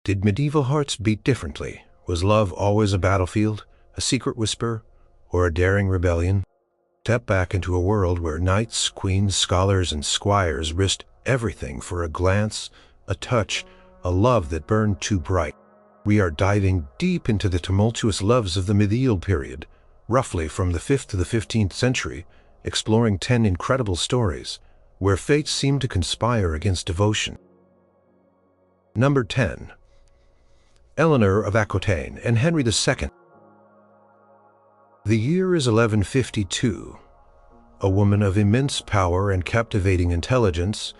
Did medieval hearts beat differently? Was love always a battlefield, a secret whisper, or a daring rebellion? Step back into a world where knights, queens, scholars, and squires risked everything for a glance, a touch, a love that burned too bright. We are diving deep into the tumultuous loves of the medieval period, roughly from the 5th to the 15th century, exploring 10 incredible stories where fate seemed to conspire against devotion. Number 10. Eleanor of Aquitaine and Henry II. The year is 1152. A woman of immense power and captivating intelligence,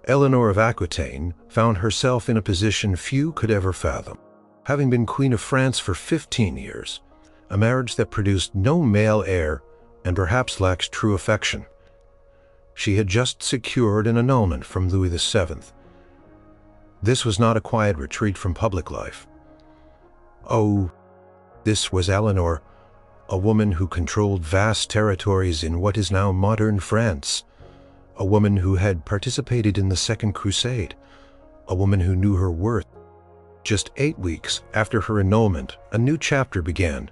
Eleanor of Aquitaine found herself in a position few could ever fathom. Having been Queen of France for 15 years, a marriage that produced no male heir and perhaps lacked true affection, she had just secured an annulment from Louis VII. This was not a quiet retreat from public life. Oh, this was Eleanor, a woman who controlled vast territories in what is now modern France, a woman who had participated in the Second Crusade, a woman who knew her worth. Just 8 weeks after her annulment, a new chapter began,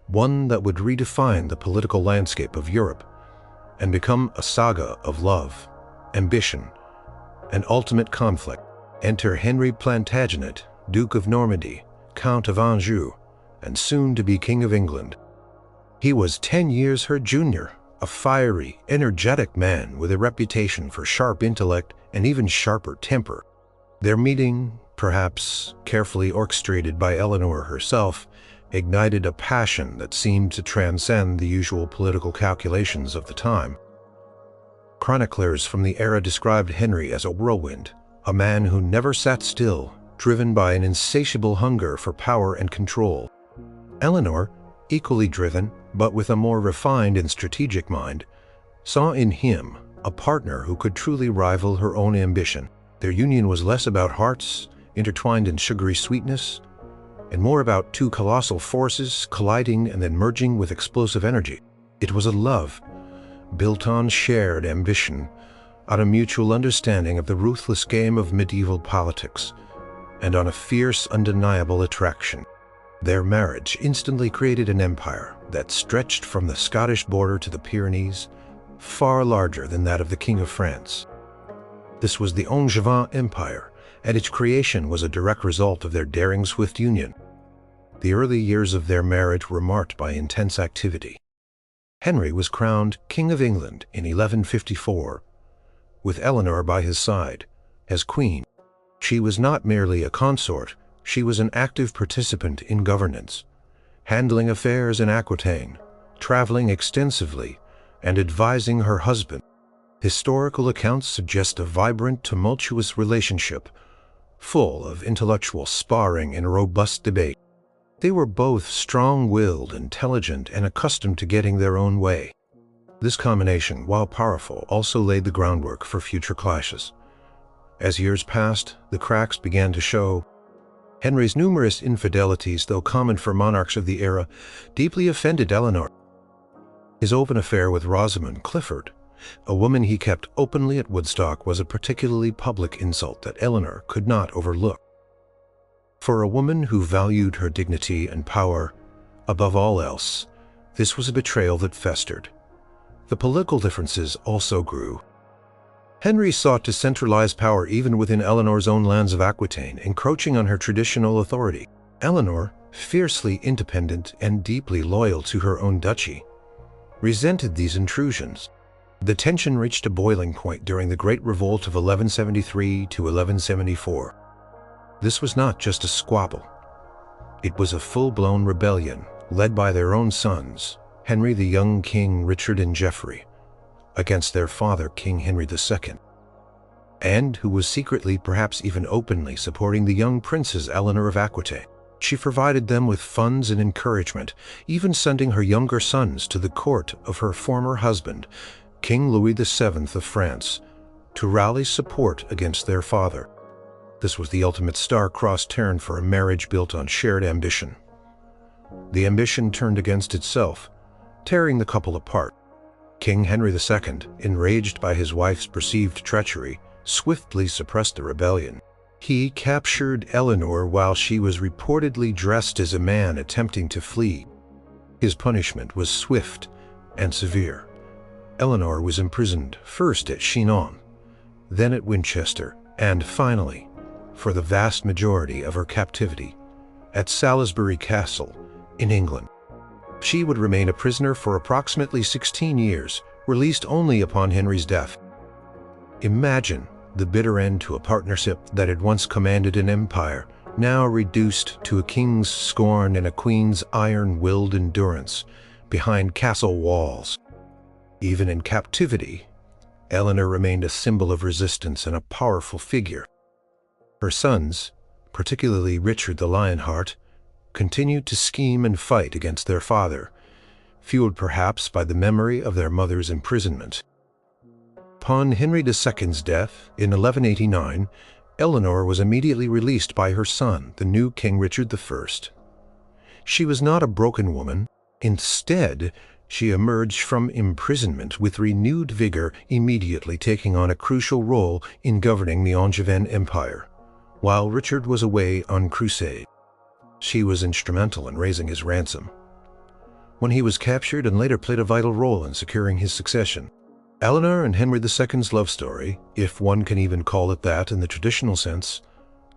one that would redefine the political landscape of Europe and become a saga of love, ambition, and ultimate conflict. Enter Henry Plantagenet, Duke of Normandy, Count of Anjou, and soon to be King of England. He was 10 years her junior, a fiery, energetic man with a reputation for sharp intellect and even sharper temper. Their meeting, perhaps carefully orchestrated by Eleanor herself, ignited a passion that seemed to transcend the usual political calculations of the time. Chroniclers from the era described Henry as a whirlwind, a man who never sat still, driven by an insatiable hunger for power and control. Eleanor, equally driven, but with a more refined and strategic mind, saw in him a partner who could truly rival her own ambition. Their union was less about hearts intertwined in sugary sweetness, and more about two colossal forces colliding and then merging with explosive energy. It was a love built on shared ambition, on a mutual understanding of the ruthless game of medieval politics, and on a fierce, undeniable attraction. Their marriage instantly created an empire that stretched from the Scottish border to the Pyrenees, far larger than that of the King of France. This was the Angevin Empire, and its creation was a direct result of their daring, swift union. The early years of their marriage were marked by intense activity. Henry was crowned King of England in 1154, with Eleanor by his side, as queen. She was not merely a consort, she was an active participant in governance, handling affairs in Aquitaine, traveling extensively, and advising her husband. Historical accounts suggest a vibrant, tumultuous relationship, full of intellectual sparring and robust debate. They were both strong-willed, intelligent, and accustomed to getting their own way. This combination, while powerful, also laid the groundwork for future clashes. As years passed, the cracks began to show. Henry's numerous infidelities, though common for monarchs of the era, deeply offended Eleanor. His open affair with Rosamond Clifford, a woman he kept openly at Woodstock, was a particularly public insult that Eleanor could not overlook. For a woman who valued her dignity and power above all else, this was a betrayal that festered. The political differences also grew. Henry sought to centralize power even within Eleanor's own lands of Aquitaine, encroaching on her traditional authority. Eleanor, fiercely independent and deeply loyal to her own duchy, resented these intrusions. The tension reached a boiling point during the Great Revolt of 1173 to 1174. This was not just a squabble. It was a full-blown rebellion led by their own sons, Henry the young King Richard and Geoffrey, against their father King Henry II, and who was secretly, perhaps even openly, supporting the young Princess Eleanor of Aquitaine. She provided them with funds and encouragement, even sending her younger sons to the court of her former husband, King Louis VII of France, to rally support against their father. This was the ultimate star-crossed turn for a marriage built on shared ambition. The ambition turned against itself, tearing the couple apart. King Henry II, enraged by his wife's perceived treachery, swiftly suppressed the rebellion. He captured Eleanor while she was reportedly dressed as a man attempting to flee. His punishment was swift and severe. Eleanor was imprisoned first at Chinon, then at Winchester, and finally, for the vast majority of her captivity, at Salisbury Castle in England. She would remain a prisoner for approximately 16 years, released only upon Henry's death. Imagine the bitter end to a partnership that had once commanded an empire, now reduced to a king's scorn and a queen's iron-willed endurance behind castle walls. Even in captivity, Eleanor remained a symbol of resistance and a powerful figure. Her sons, particularly Richard the Lionheart, continued to scheme and fight against their father, fueled perhaps by the memory of their mother's imprisonment. Upon Henry II's death in 1189, Eleanor was immediately released by her son, the new King Richard I. She was not a broken woman. Instead, she emerged from imprisonment with renewed vigor, immediately taking on a crucial role in governing the Angevin Empire, while Richard was away on crusade. She was instrumental in raising his ransom when he was captured and later played a vital role in securing his succession. Eleanor and Henry II's love story, if one can even call it that in the traditional sense,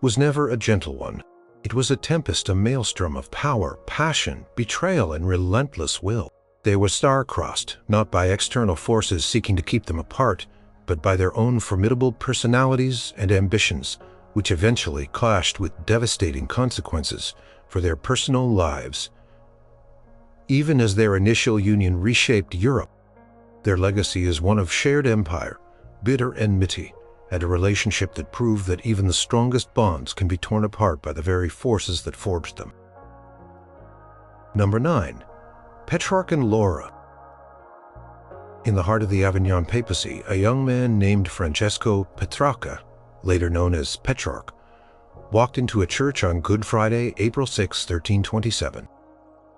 was never a gentle one. It was a tempest, a maelstrom of power, passion, betrayal, and relentless will. They were star-crossed, not by external forces seeking to keep them apart, but by their own formidable personalities and ambitions, which eventually clashed with devastating consequences for their personal lives. Even as their initial union reshaped Europe, their legacy is one of shared empire, bitter enmity, and a relationship that proved that even the strongest bonds can be torn apart by the very forces that forged them. Number 9. Petrarch and Laura. In the heart of the Avignon papacy, a young man named Francesco Petrarca, later known as Petrarch, walked into a church on Good Friday, April 6, 1327.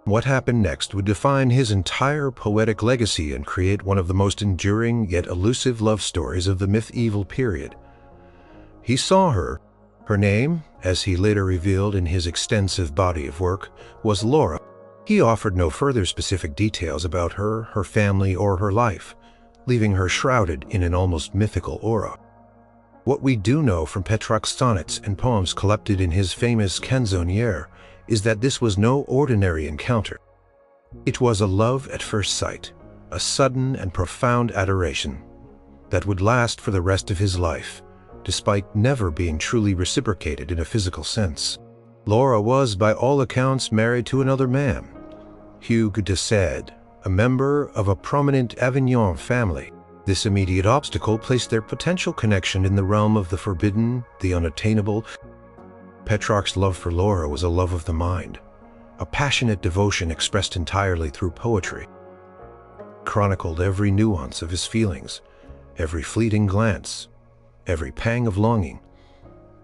What happened next would define his entire poetic legacy and create one of the most enduring yet elusive love stories of the medieval period. He saw her. Her name, as he later revealed in his extensive body of work, was Laura. He offered no further specific details about her, her family, or her life, leaving her shrouded in an almost mythical aura. What we do know from Petrarch's sonnets and poems collected in his famous Canzoniere is that this was no ordinary encounter. It was a love at first sight, a sudden and profound adoration that would last for the rest of his life, despite never being truly reciprocated in a physical sense. Laura was, by all accounts, married to another man, Hugues de Sade, a member of a prominent Avignon family. This immediate obstacle placed their potential connection in the realm of the forbidden, the unattainable. Petrarch's love for Laura was a love of the mind, a passionate devotion expressed entirely through poetry. It chronicled every nuance of his feelings, every fleeting glance, every pang of longing,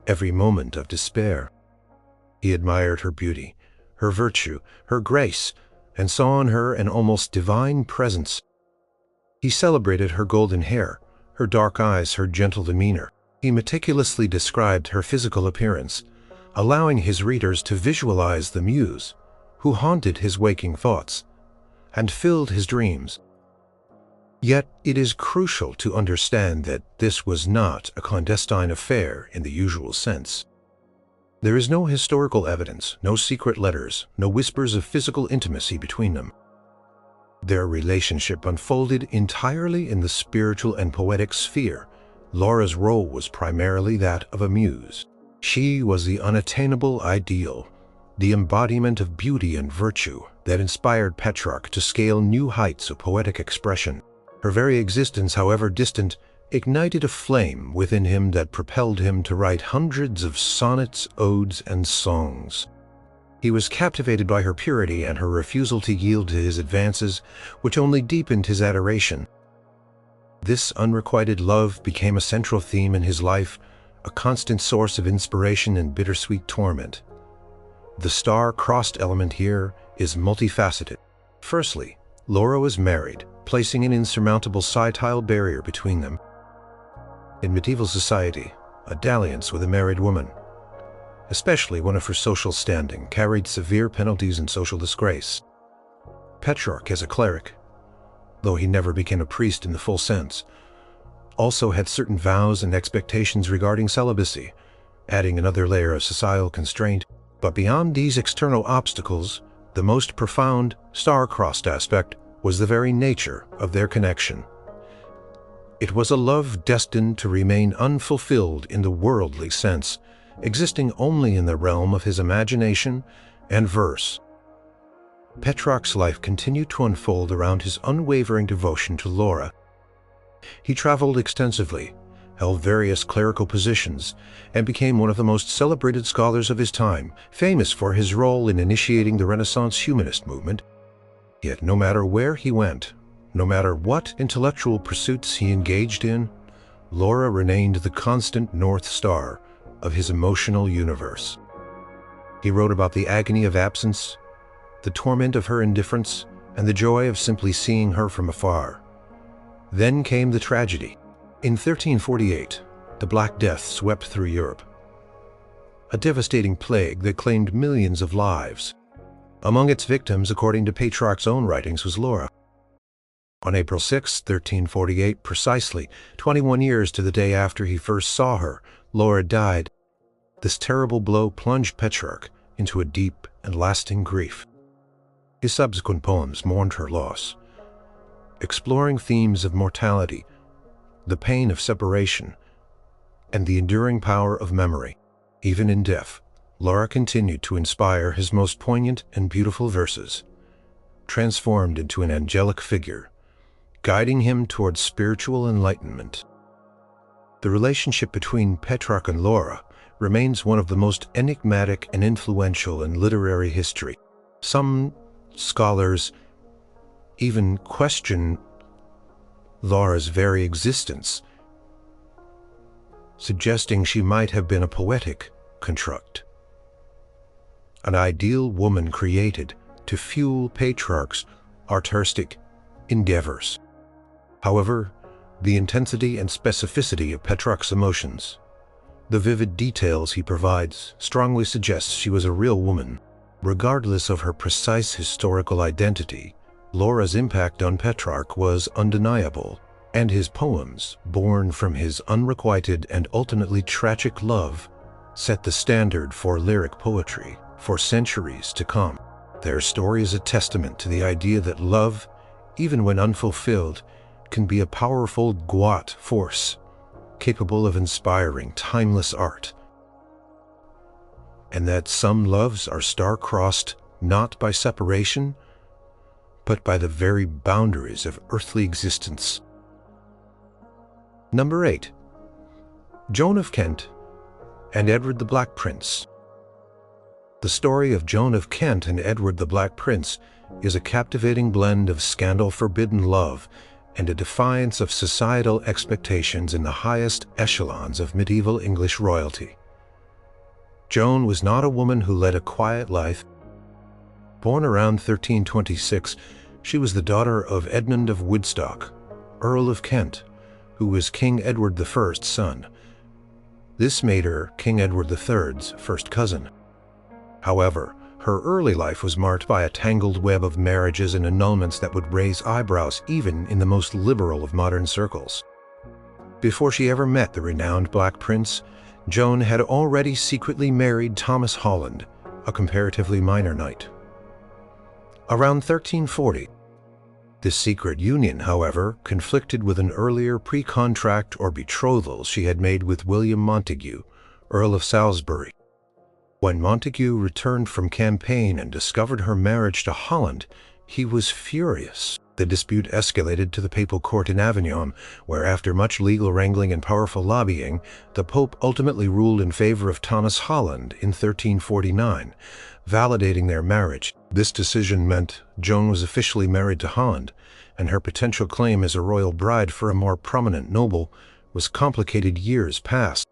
every moment of despair. He admired her beauty, her virtue, her grace, and saw in her an almost divine presence. He celebrated her golden hair, her dark eyes, her gentle demeanor. He meticulously described her physical appearance, allowing his readers to visualize the muse who haunted his waking thoughts and filled his dreams. Yet it is crucial to understand that this was not a clandestine affair in the usual sense. There is no historical evidence, no secret letters, no whispers of physical intimacy between them. Their relationship unfolded entirely in the spiritual and poetic sphere. Laura's role was primarily that of a muse. She was the unattainable ideal, the embodiment of beauty and virtue that inspired Petrarch to scale new heights of poetic expression. Her very existence, however distant, ignited a flame within him that propelled him to write hundreds of sonnets, odes, and songs. He was captivated by her purity and her refusal to yield to his advances, which only deepened his adoration. This unrequited love became a central theme in his life, a constant source of inspiration and bittersweet torment. The star-crossed element here is multifaceted. Firstly, Laura was married, placing an insurmountable societal barrier between them. In medieval society, a dalliance with a married woman, especially one of her social standing, carried severe penalties and social disgrace. Petrarch, as a cleric, though he never became a priest in the full sense, also had certain vows and expectations regarding celibacy, adding another layer of societal constraint. But beyond these external obstacles, the most profound, star-crossed aspect was the very nature of their connection. It was a love destined to remain unfulfilled in the worldly sense, existing only in the realm of his imagination and verse. Petrarch's life continued to unfold around his unwavering devotion to Laura. He traveled extensively, held various clerical positions, and became one of the most celebrated scholars of his time, famous for his role in initiating the Renaissance humanist movement. Yet no matter where he went, no matter what intellectual pursuits he engaged in, Laura remained the constant North Star of his emotional universe. He wrote about the agony of absence, the torment of her indifference, and the joy of simply seeing her from afar. Then came the tragedy. In 1348, the Black Death swept through Europe, a devastating plague that claimed millions of lives. Among its victims, according to Petrarch's own writings, was Laura. On April 6, 1348, precisely 21 years to the day after he first saw her, Laura died. This terrible blow plunged Petrarch into a deep and lasting grief. His subsequent poems mourned her loss, exploring themes of mortality, the pain of separation, and the enduring power of memory. Even in death, Laura continued to inspire his most poignant and beautiful verses, transformed into an angelic figure, guiding him towards spiritual enlightenment. The relationship between Petrarch and Laura remains one of the most enigmatic and influential in literary history. Some scholars even question Laura's very existence, suggesting she might have been a poetic construct, an ideal woman created to fuel Petrarch's artistic endeavors. However, the intensity and specificity of Petrarch's emotions, the vivid details he provides, strongly suggests she was a real woman. Regardless of her precise historical identity, Laura's impact on Petrarch was undeniable, and his poems, born from his unrequited and ultimately tragic love, set the standard for lyric poetry for centuries to come. Their story is a testament to the idea that love, even when unfulfilled, can be a powerful Goethe force, capable of inspiring timeless art, and that some loves are star-crossed not by separation, but by the very boundaries of earthly existence. Number 8. Joan of Kent and Edward the Black Prince. The story of Joan of Kent and Edward the Black Prince is a captivating blend of scandal-forbidden love and a defiance of societal expectations in the highest echelons of medieval English royalty. Joan was not a woman who led a quiet life. Born around 1326, she was the daughter of Edmund of Woodstock, Earl of Kent, who was King Edward I's son. This made her King Edward III's first cousin. However, her early life was marked by a tangled web of marriages and annulments that would raise eyebrows even in the most liberal of modern circles. Before she ever met the renowned Black Prince, Joan had already secretly married Thomas Holland, a comparatively minor knight. Around 1340, this secret union, however, conflicted with an earlier pre-contract or betrothal she had made with William Montague, Earl of Salisbury. When Montague returned from campaign and discovered her marriage to Holland, he was furious. The dispute escalated to the papal court in Avignon, where after much legal wrangling and powerful lobbying, the Pope ultimately ruled in favor of Thomas Holland in 1349, validating their marriage. This decision meant Joan was officially married to Holland, and her potential claim as a royal bride for a more prominent noble was complicated years past.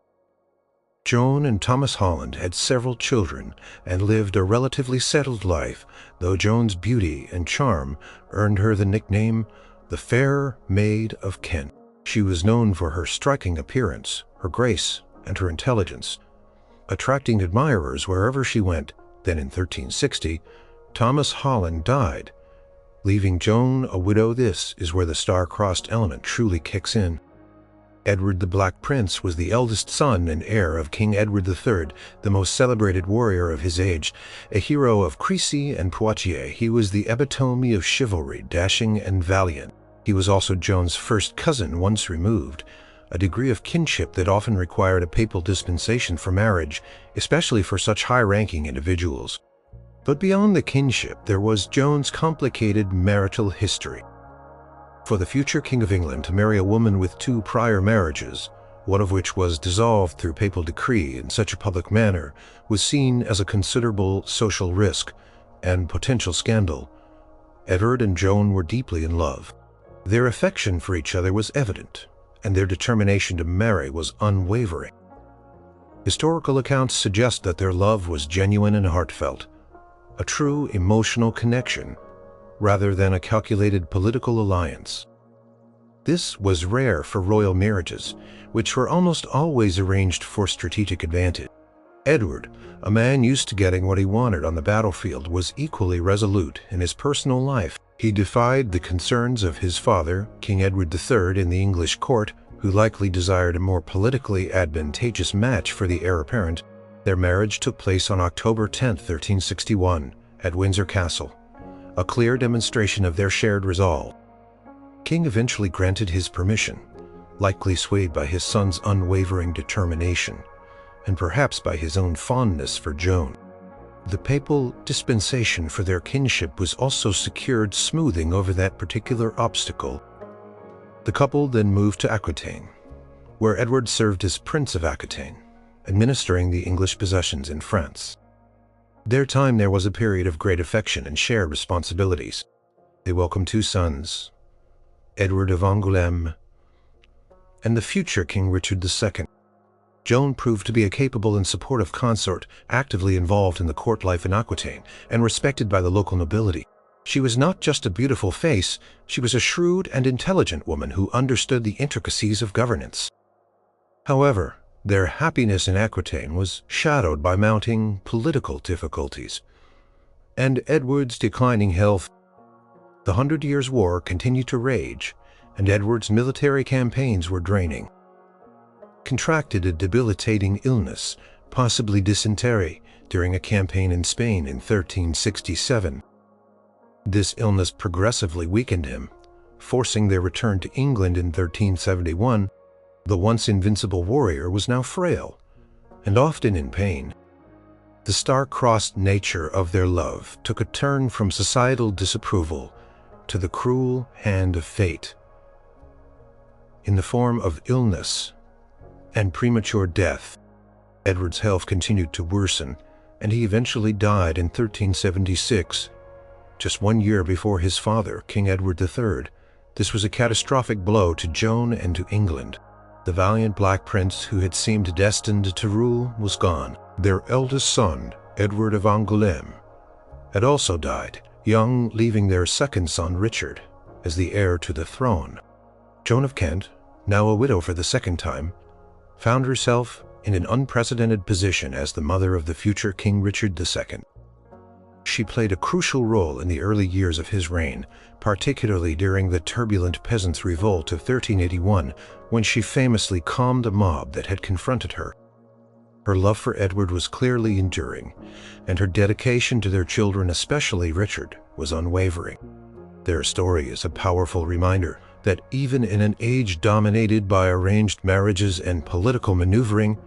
Joan and Thomas Holland had several children and lived a relatively settled life, though Joan's beauty and charm earned her the nickname the Fair Maid of Kent. She was known for her striking appearance, her grace, and her intelligence, attracting admirers wherever she went. Then in 1360, Thomas Holland died, leaving Joan a widow. This is where the star-crossed element truly kicks in. Edward the Black Prince was the eldest son and heir of King Edward III, the most celebrated warrior of his age. A hero of Crécy and Poitiers, he was the epitome of chivalry, dashing and valiant. He was also Joan's first cousin once removed, a degree of kinship that often required a papal dispensation for marriage, especially for such high-ranking individuals. But beyond the kinship, there was Joan's complicated marital history. For the future King of England to marry a woman with 2 prior marriages, one of which was dissolved through papal decree in such a public manner, was seen as a considerable social risk and potential scandal. Edward and Joan were deeply in love. Their affection for each other was evident, and their determination to marry was unwavering. Historical accounts suggest that their love was genuine and heartfelt, a true emotional connection, rather than a calculated political alliance. This was rare for royal marriages, which were almost always arranged for strategic advantage. Edward, a man used to getting what he wanted on the battlefield, was equally resolute in his personal life. He defied the concerns of his father, King Edward III, in the English court, who likely desired a more politically advantageous match for the heir apparent. Their marriage took place on October 10, 1361, at Windsor Castle, a clear demonstration of their shared resolve. King eventually granted his permission, likely swayed by his son's unwavering determination, and perhaps by his own fondness for Joan. The papal dispensation for their kinship was also secured, smoothing over that particular obstacle. The couple then moved to Aquitaine, where Edward served as Prince of Aquitaine, administering the English possessions in France. Their time there was a period of great affection and shared responsibilities. They welcomed 2 sons, Edward of Angoulême and the future King Richard II. Joan proved to be a capable and supportive consort, actively involved in the court life in Aquitaine and respected by the local nobility. She was not just a beautiful face, she was a shrewd and intelligent woman who understood the intricacies of governance. However, their happiness in Aquitaine was shadowed by mounting political difficulties and Edward's declining health. The 100 Years' War continued to rage, and Edward's military campaigns were draining. Contracted a debilitating illness, possibly dysentery, during a campaign in Spain in 1367. This illness progressively weakened him, forcing their return to England in 1371. The once invincible warrior was now frail and often in pain. The star-crossed nature of their love took a turn from societal disapproval to the cruel hand of fate, in the form of illness and premature death. Edward's health continued to worsen, and he eventually died in 1376, just 1 year before his father, King Edward III. This was a catastrophic blow to Joan and to England. The valiant Black Prince who had seemed destined to rule was gone. Their eldest son, Edward of Angoulême, had also died, young, leaving their second son, Richard, as the heir to the throne. Joan of Kent, now a widow for the second time, found herself in an unprecedented position as the mother of the future King Richard II. She played a crucial role in the early years of his reign, particularly during the turbulent Peasants' Revolt of 1381, when she famously calmed a mob that had confronted her. Her love for Edward was clearly enduring, and her dedication to their children, especially Richard, was unwavering. Their story is a powerful reminder that even in an age dominated by arranged marriages and political maneuvering,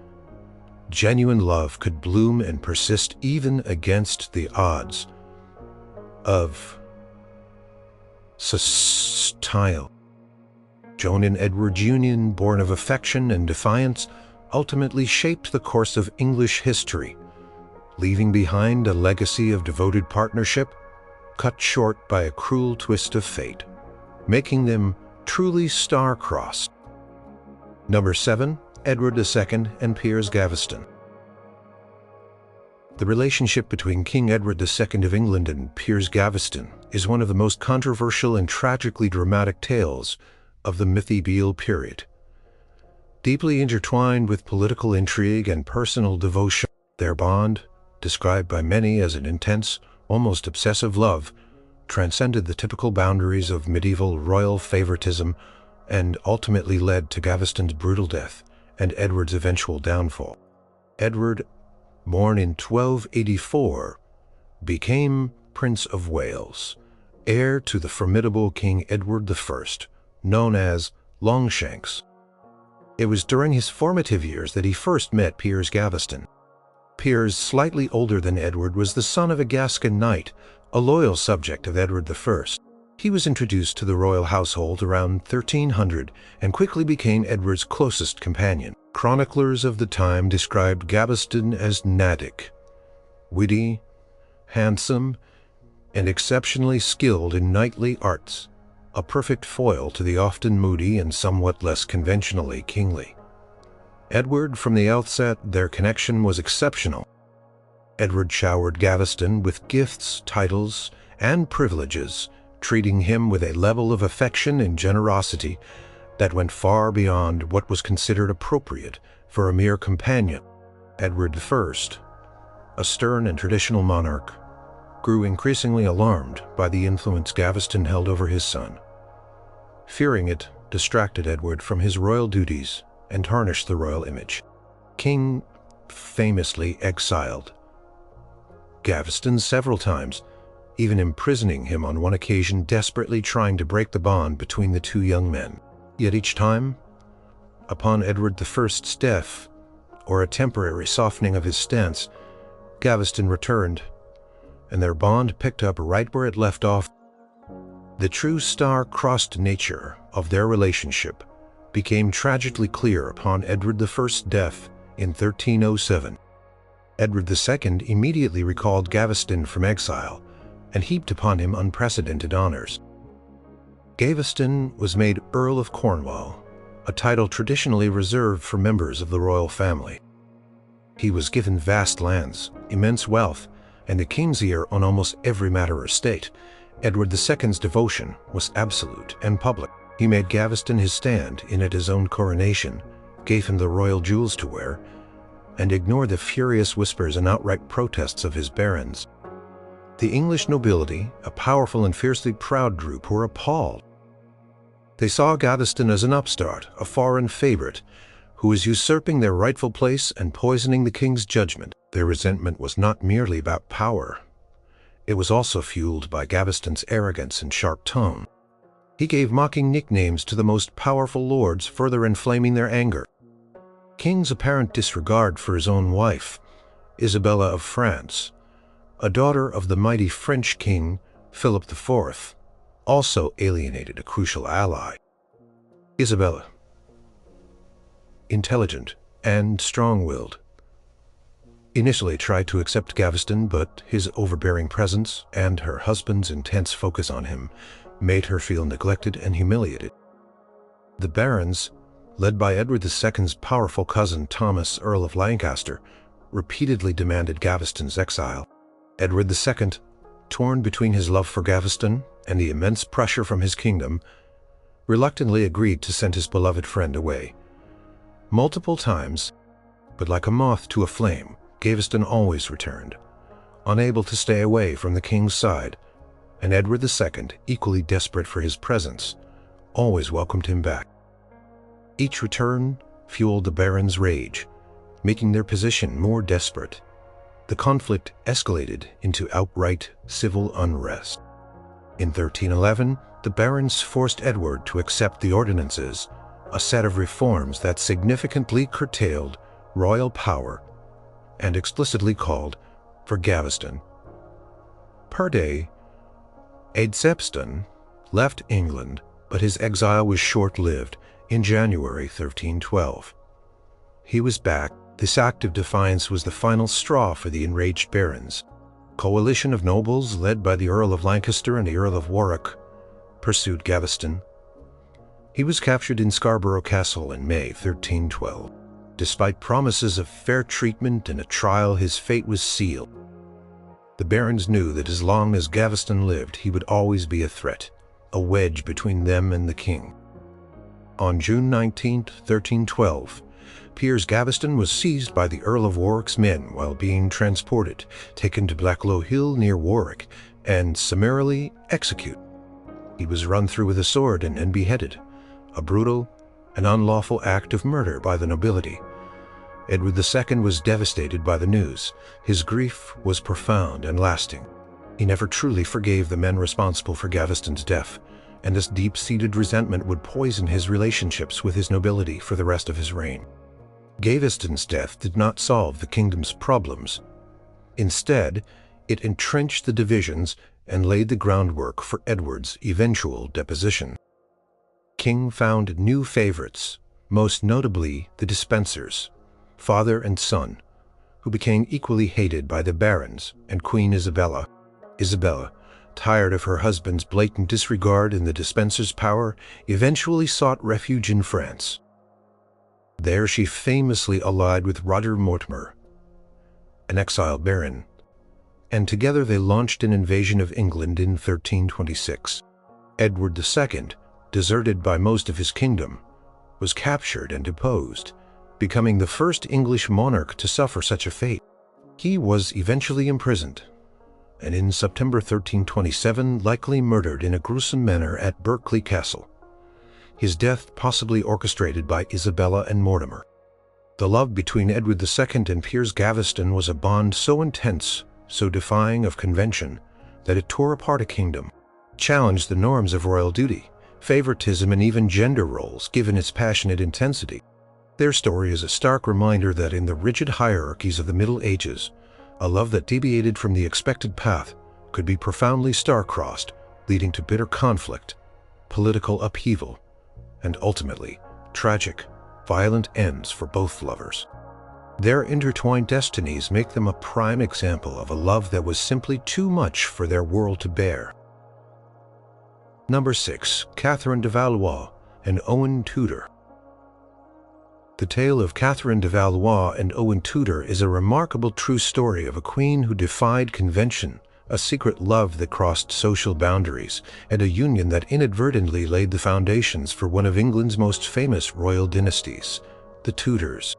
genuine love could bloom and persist even against the odds of style. Joan and Edward's union, born of affection and defiance, ultimately shaped the course of English history, leaving behind a legacy of devoted partnership cut short by a cruel twist of fate, making them truly star-crossed. Number 7. Edward II and Piers Gaveston. The relationship between King Edward II of England and Piers Gaveston is one of the most controversial and tragically dramatic tales of the Mythical period. Deeply intertwined with political intrigue and personal devotion, their bond, described by many as an intense, almost obsessive love, transcended the typical boundaries of medieval royal favoritism and ultimately led to Gaveston's brutal death and Edward's eventual downfall. Edward, born in 1284, became Prince of Wales, heir to the formidable King Edward I, known as Longshanks. It was during his formative years that he first met Piers Gaveston. Piers, slightly older than Edward, was the son of a Gascon knight, a loyal subject of Edward I. He was introduced to the royal household around 1300 and quickly became Edward's closest companion. Chroniclers of the time described Gaveston as Nadic, witty, handsome, and exceptionally skilled in knightly arts, a perfect foil to the often moody and somewhat less conventionally kingly. Edward, from the outset, their connection was exceptional. Edward showered Gaveston with gifts, titles, and privileges, treating him with a level of affection and generosity that went far beyond what was considered appropriate for a mere companion. Edward I, a stern and traditional monarch, grew increasingly alarmed by the influence Gaveston held over his son. Fearing it distracted Edward from his royal duties and tarnished the royal image. King famously exiled Gaveston several times, even imprisoning him on one occasion, desperately trying to break the bond between the two young men. Yet each time, upon Edward I's death, or a temporary softening of his stance, Gaveston returned, and their bond picked up right where it left off. The true star-crossed nature of their relationship became tragically clear upon Edward I's death in 1307. Edward II immediately recalled Gaveston from exile and heaped upon him unprecedented honors. Gaveston was made Earl of Cornwall, a title traditionally reserved for members of the royal family. He was given vast lands, immense wealth, and the king's ear on almost every matter of state. Edward II's devotion was absolute and public. He made Gaveston his stand-in at his own coronation, gave him the royal jewels to wear, and ignored the furious whispers and outright protests of his barons. The English nobility, a powerful and fiercely proud group, were appalled. They saw Gaveston as an upstart, a foreign favorite, who was usurping their rightful place and poisoning the king's judgment. Their resentment was not merely about power. It was also fueled by Gaveston's arrogance and sharp tone. He gave mocking nicknames to the most powerful lords, further inflaming their anger. King's apparent disregard for his own wife, Isabella of France, a daughter of the mighty French king Philip IV, also alienated a crucial ally. Isabella, intelligent and strong-willed, initially tried to accept Gaveston, but his overbearing presence and her husband's intense focus on him made her feel neglected and humiliated. The barons, led by Edward II's powerful cousin Thomas, Earl of Lancaster, repeatedly demanded Gaveston's exile. Edward II, torn between his love for Gaveston and the immense pressure from his kingdom, reluctantly agreed to send his beloved friend away. Multiple times, but like a moth to a flame, Gaveston always returned, unable to stay away from the king's side, and Edward II, equally desperate for his presence, always welcomed him back. Each return fueled the barons' rage, making their position more desperate. The conflict escalated into outright civil unrest. In 1311, the barons forced Edward to accept the ordinances, a set of reforms that significantly curtailed royal power and explicitly called for Gaveston per day. Angevin left England, but his exile was short-lived. In January 1312, he was back. This act of defiance was the final straw for the enraged barons. A coalition of nobles, led by the Earl of Lancaster and the Earl of Warwick, pursued Gaveston. He was captured in Scarborough Castle in May 1312. Despite promises of fair treatment and a trial, his fate was sealed. The barons knew that as long as Gaveston lived, he would always be a threat, a wedge between them and the king. On June 19, 1312, Piers Gaveston was seized by the Earl of Warwick's men while being transported, taken to Blacklow Hill near Warwick, and summarily executed. He was run through with a sword and beheaded, a brutal and unlawful act of murder by the nobility. Edward II was devastated by the news. His grief was profound and lasting. He never truly forgave the men responsible for Gaveston's death, and this deep-seated resentment would poison his relationships with his nobility for the rest of his reign. Gaveston's death did not solve the kingdom's problems. Instead, it entrenched the divisions and laid the groundwork for Edward's eventual deposition. King found new favorites, most notably the Despensers, father and son, who became equally hated by the barons and Queen Isabella. Isabella, tired of her husband's blatant disregard in the Despensers' power, eventually sought refuge in France. There she famously allied with Roger Mortimer, an exiled baron, and together they launched an invasion of England in 1326. Edward II, deserted by most of his kingdom, was captured and deposed, becoming the first English monarch to suffer such a fate. He was eventually imprisoned, and in September 1327 likely murdered in a gruesome manner at Berkeley Castle, his death possibly orchestrated by Isabella and Mortimer. The love between Edward II and Piers Gaveston was a bond so intense, so defying of convention, that it tore apart a kingdom, challenged the norms of royal duty, favoritism, and even gender roles given its passionate intensity. Their story is a stark reminder that in the rigid hierarchies of the Middle Ages, a love that deviated from the expected path could be profoundly star-crossed, leading to bitter conflict, political upheaval, and ultimately, tragic, violent ends for both lovers. Their intertwined destinies make them a prime example of a love that was simply too much for their world to bear. Number 6. Catherine de Valois and Owen Tudor. The tale of Catherine de Valois and Owen Tudor is a remarkable true story of a queen who defied convention, a secret love that crossed social boundaries, and a union that inadvertently laid the foundations for one of England's most famous royal dynasties, the Tudors.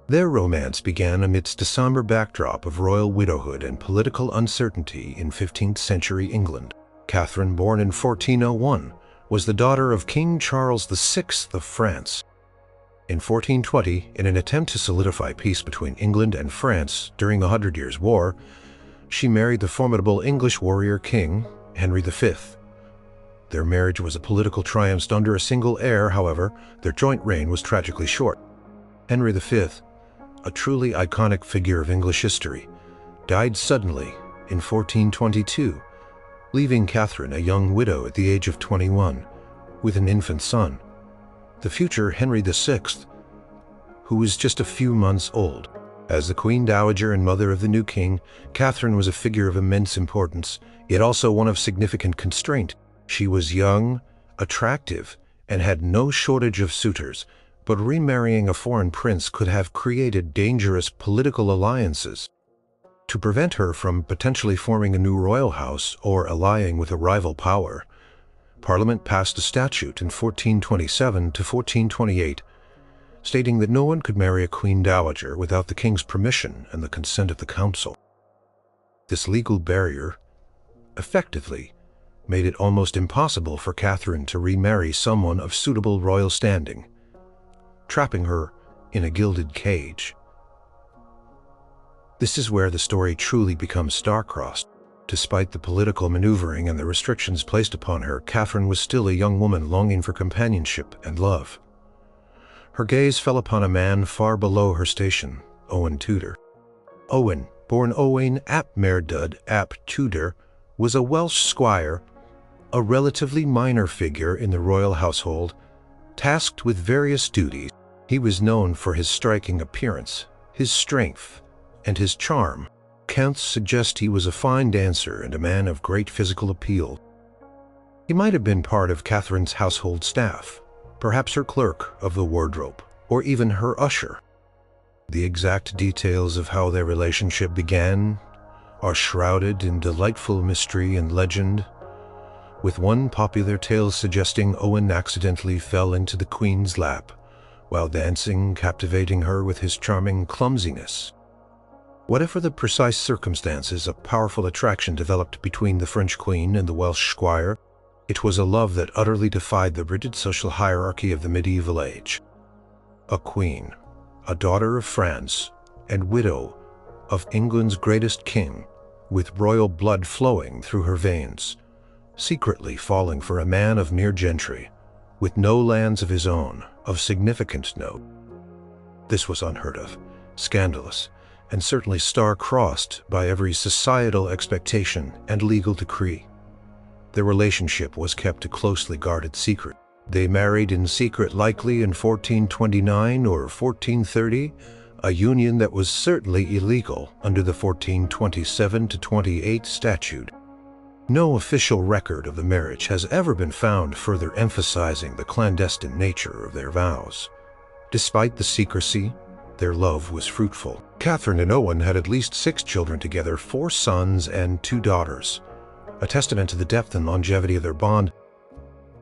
Their romance began amidst a somber backdrop of royal widowhood and political uncertainty in 15th century England. Catherine, born in 1401, was the daughter of King Charles VI of France. In 1420, in an attempt to solidify peace between England and France during the 100 Years' War, she married the formidable English warrior king, Henry V. Their marriage was a political triumph under a single heir. However, their joint reign was tragically short. Henry V, a truly iconic figure of English history, died suddenly in 1422, leaving Catherine a young widow at the age of 21, with an infant son, the future Henry VI, who was just a few months old. As the Queen Dowager and mother of the new king, Catherine was a figure of immense importance, yet also one of significant constraint. She was young, attractive, and had no shortage of suitors, but remarrying a foreign prince could have created dangerous political alliances. To prevent her from potentially forming a new royal house or allying with a rival power, Parliament passed a statute in 1427 to 1428 stating that no one could marry a Queen Dowager without the king's permission and the consent of the council. This legal barrier effectively made it almost impossible for Catherine to remarry someone of suitable royal standing, trapping her in a gilded cage. This is where the story truly becomes star-crossed. Despite the political maneuvering and the restrictions placed upon her, Catherine was still a young woman longing for companionship and love. Her gaze fell upon a man far below her station, Owen Tudor. Owen, born Owain ap Merdud ap Tudor, was a Welsh squire, a relatively minor figure in the royal household, tasked with various duties. He was known for his striking appearance, his strength, and his charm. Accounts suggest he was a fine dancer and a man of great physical appeal. He might have been part of Catherine's household staff, perhaps her clerk of the wardrobe, or even her usher. The exact details of how their relationship began are shrouded in delightful mystery and legend, with one popular tale suggesting Owen accidentally fell into the Queen's lap while dancing, captivating her with his charming clumsiness. Whatever the precise circumstances, a powerful attraction developed between the French Queen and the Welsh squire. It was a love that utterly defied the rigid social hierarchy of the medieval age. A queen, a daughter of France, and widow of England's greatest king, with royal blood flowing through her veins, secretly falling for a man of mere gentry, with no lands of his own, of significant note. This was unheard of, scandalous, and certainly star-crossed by every societal expectation and legal decree. Their relationship was kept a closely guarded secret. They married in secret, likely in 1429 or 1430, a union that was certainly illegal under the 1427-28 statute. No official record of the marriage has ever been found, further emphasizing the clandestine nature of their vows. Despite the secrecy, their love was fruitful. Catherine and Owen had at least 6 children together, 4 sons and 2 daughters, a testament to the depth and longevity of their bond.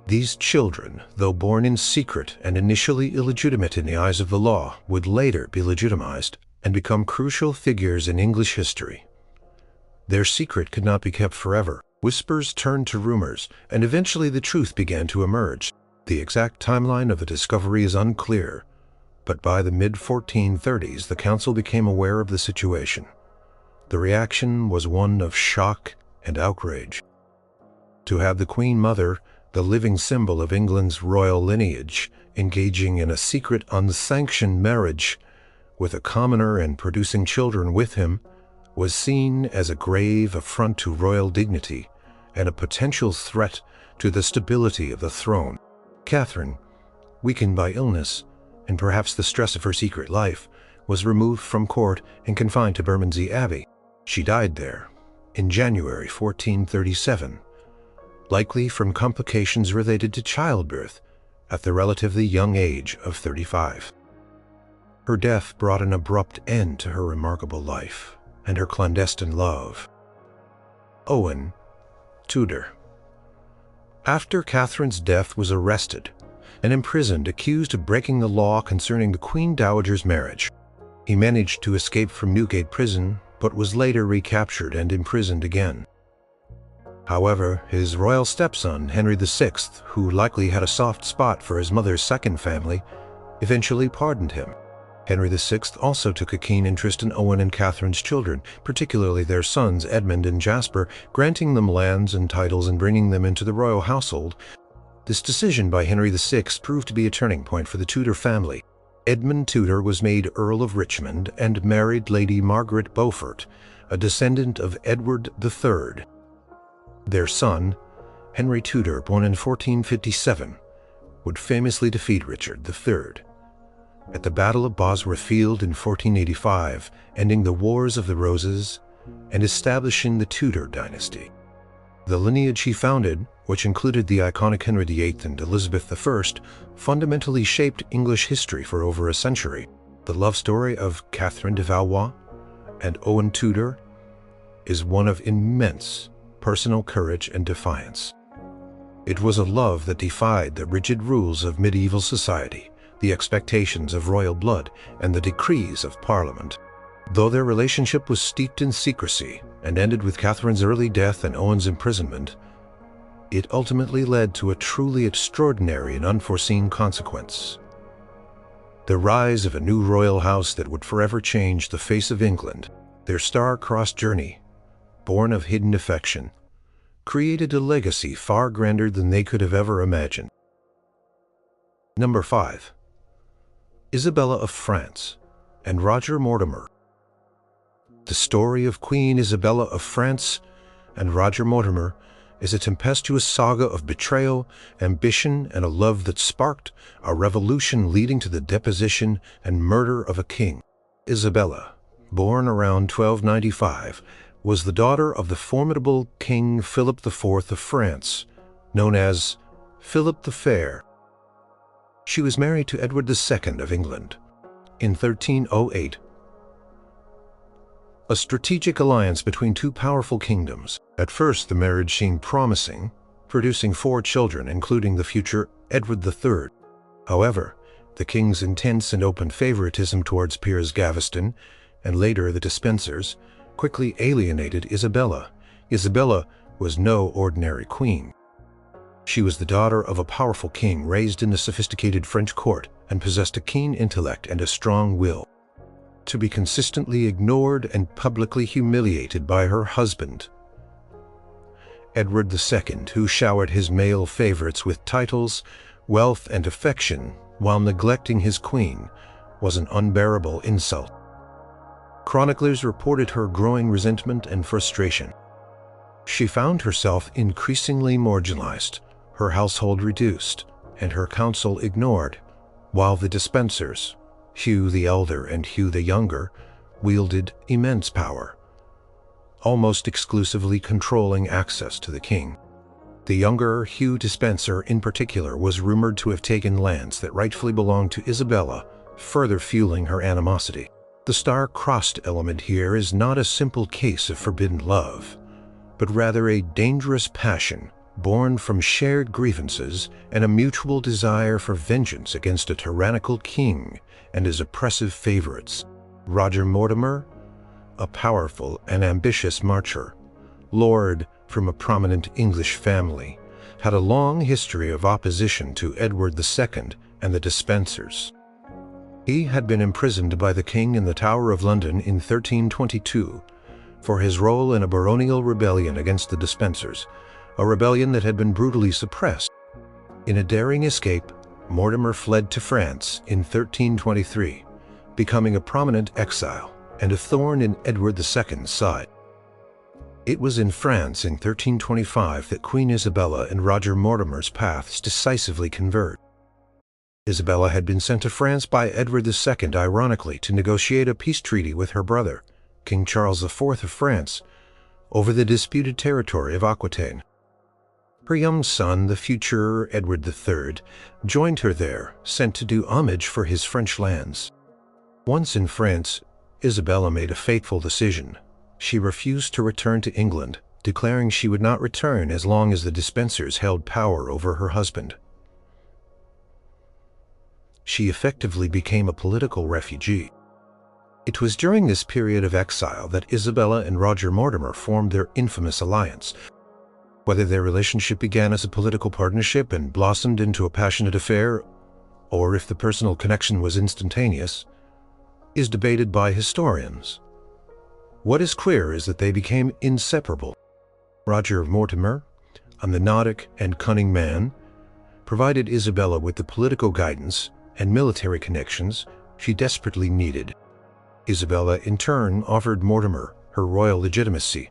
These children, though born in secret and initially illegitimate in the eyes of the law, would later be legitimized and become crucial figures in English history. Their secret could not be kept forever. Whispers turned to rumors, and eventually the truth began to emerge. The exact timeline of the discovery is unclear, but by the mid-1430s the council became aware of the situation. The reaction was one of shock and outrage. To have the Queen Mother, the living symbol of England's royal lineage, engaging in a secret, unsanctioned marriage with a commoner and producing children with him, was seen as a grave affront to royal dignity and a potential threat to the stability of the throne. Catherine, weakened by illness and perhaps the stress of her secret life, was removed from court and confined to Bermondsey Abbey. She died there in January 1437, likely from complications related to childbirth at the relatively young age of 35. Her death brought an abrupt end to her remarkable life and her clandestine love. Owen, Tudor. After Catherine's death, was arrested and imprisoned, accused of breaking the law concerning the Queen Dowager's marriage. He managed to escape from Newgate prison, but was later recaptured and imprisoned again. However, his royal stepson, Henry VI, who likely had a soft spot for his mother's second family, eventually pardoned him. Henry VI also took a keen interest in Owen and Catherine's children, particularly their sons Edmund and Jasper, granting them lands and titles and bringing them into the royal household. This decision by Henry VI proved to be a turning point for the Tudor family. Edmund Tudor was made Earl of Richmond and married Lady Margaret Beaufort, a descendant of Edward III. Their son, Henry Tudor, born in 1457, would famously defeat Richard III at the Battle of Bosworth Field in 1485, ending the Wars of the Roses and establishing the Tudor dynasty. The lineage he founded, which included the iconic Henry VIII and Elizabeth I, fundamentally shaped English history for over a century. The love story of Catherine de Valois and Owen Tudor is one of immense personal courage and defiance. It was a love that defied the rigid rules of medieval society, the expectations of royal blood, and the decrees of Parliament. Though their relationship was steeped in secrecy and ended with Catherine's early death and Owen's imprisonment, it ultimately led to a truly extraordinary and unforeseen consequence: the rise of a new royal house that would forever change the face of England. Their star-crossed journey, born of hidden affection, created a legacy far grander than they could have ever imagined. Number 5. Isabella of France and Roger Mortimer. The story of Queen Isabella of France and Roger Mortimer is a tempestuous saga of betrayal, ambition, and a love that sparked a revolution leading to the deposition and murder of a king. Isabella, born around 1295, was the daughter of the formidable King Philip IV of France, known as Philip the Fair. She was married to Edward II of England in 1308, a strategic alliance between two powerful kingdoms. At first, the marriage seemed promising, producing 4 children, including the future Edward III. However, the king's intense and open favoritism towards Piers Gaveston, and later the Despensers, quickly alienated Isabella. Isabella was no ordinary queen. She was the daughter of a powerful king raised in the sophisticated French court and possessed a keen intellect and a strong will. To be consistently ignored and publicly humiliated by her husband, Edward II, who showered his male favorites with titles, wealth, and affection while neglecting his queen, was an unbearable insult. Chroniclers reported her growing resentment and frustration. She found herself increasingly marginalized, her household reduced, and her council ignored, while the Despensers, Hugh the Elder and Hugh the Younger, wielded immense power, almost exclusively controlling access to the king. The younger Hugh Despenser in particular was rumored to have taken lands that rightfully belonged to Isabella, further fueling her animosity. The star-crossed element here is not a simple case of forbidden love, but rather a dangerous passion born from shared grievances and a mutual desire for vengeance against a tyrannical king and his oppressive favorites. Roger Mortimer, a powerful and ambitious marcher, lord from a prominent English family, had a long history of opposition to Edward II and the Despensers. He had been imprisoned by the king in the Tower of London in 1322 for his role in a baronial rebellion against the Despensers, a rebellion that had been brutally suppressed. In a daring escape, Mortimer fled to France in 1323, becoming a prominent exile and a thorn in Edward II's side. It was in France in 1325 that Queen Isabella and Roger Mortimer's paths decisively converged. Isabella had been sent to France by Edward II, ironically, to negotiate a peace treaty with her brother, King Charles IV of France, over the disputed territory of Aquitaine. Her young son, the future Edward III, joined her there, sent to do homage for his French lands. Once in France, Isabella made a fateful decision. She refused to return to England, declaring she would not return as long as the Despensers held power over her husband. She effectively became a political refugee. It was during this period of exile that Isabella and Roger Mortimer formed their infamous alliance. Whether their relationship began as a political partnership and blossomed into a passionate affair, or if the personal connection was instantaneous, is debated by historians. What is clear is that they became inseparable. Roger Mortimer, a monodic and cunning man, provided Isabella with the political guidance and military connections she desperately needed. Isabella, in turn, offered Mortimer her royal legitimacy,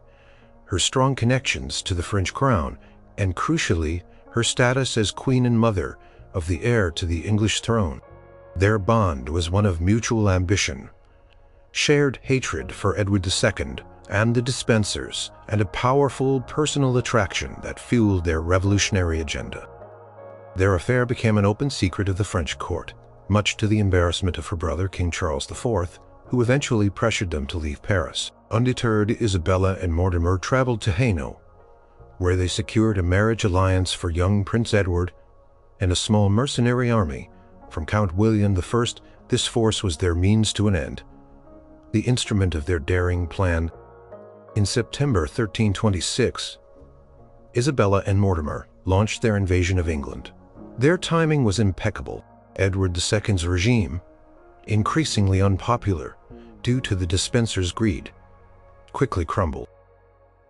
her strong connections to the French crown, and crucially, her status as queen and mother of the heir to the English throne. Their bond was one of mutual ambition, shared hatred for Edward II and the Despensers, and a powerful personal attraction that fueled their revolutionary agenda. Their affair became an open secret of the French court, much to the embarrassment of her brother, King Charles IV, who eventually pressured them to leave Paris. Undeterred, Isabella and Mortimer traveled to Hainault, where they secured a marriage alliance for young Prince Edward and a small mercenary army from Count William I. This force was their means to an end, the instrument of their daring plan. In September 1326, Isabella and Mortimer launched their invasion of England. Their timing was impeccable. Edward II's regime, increasingly unpopular due to the Despensers' greed, quickly crumbled.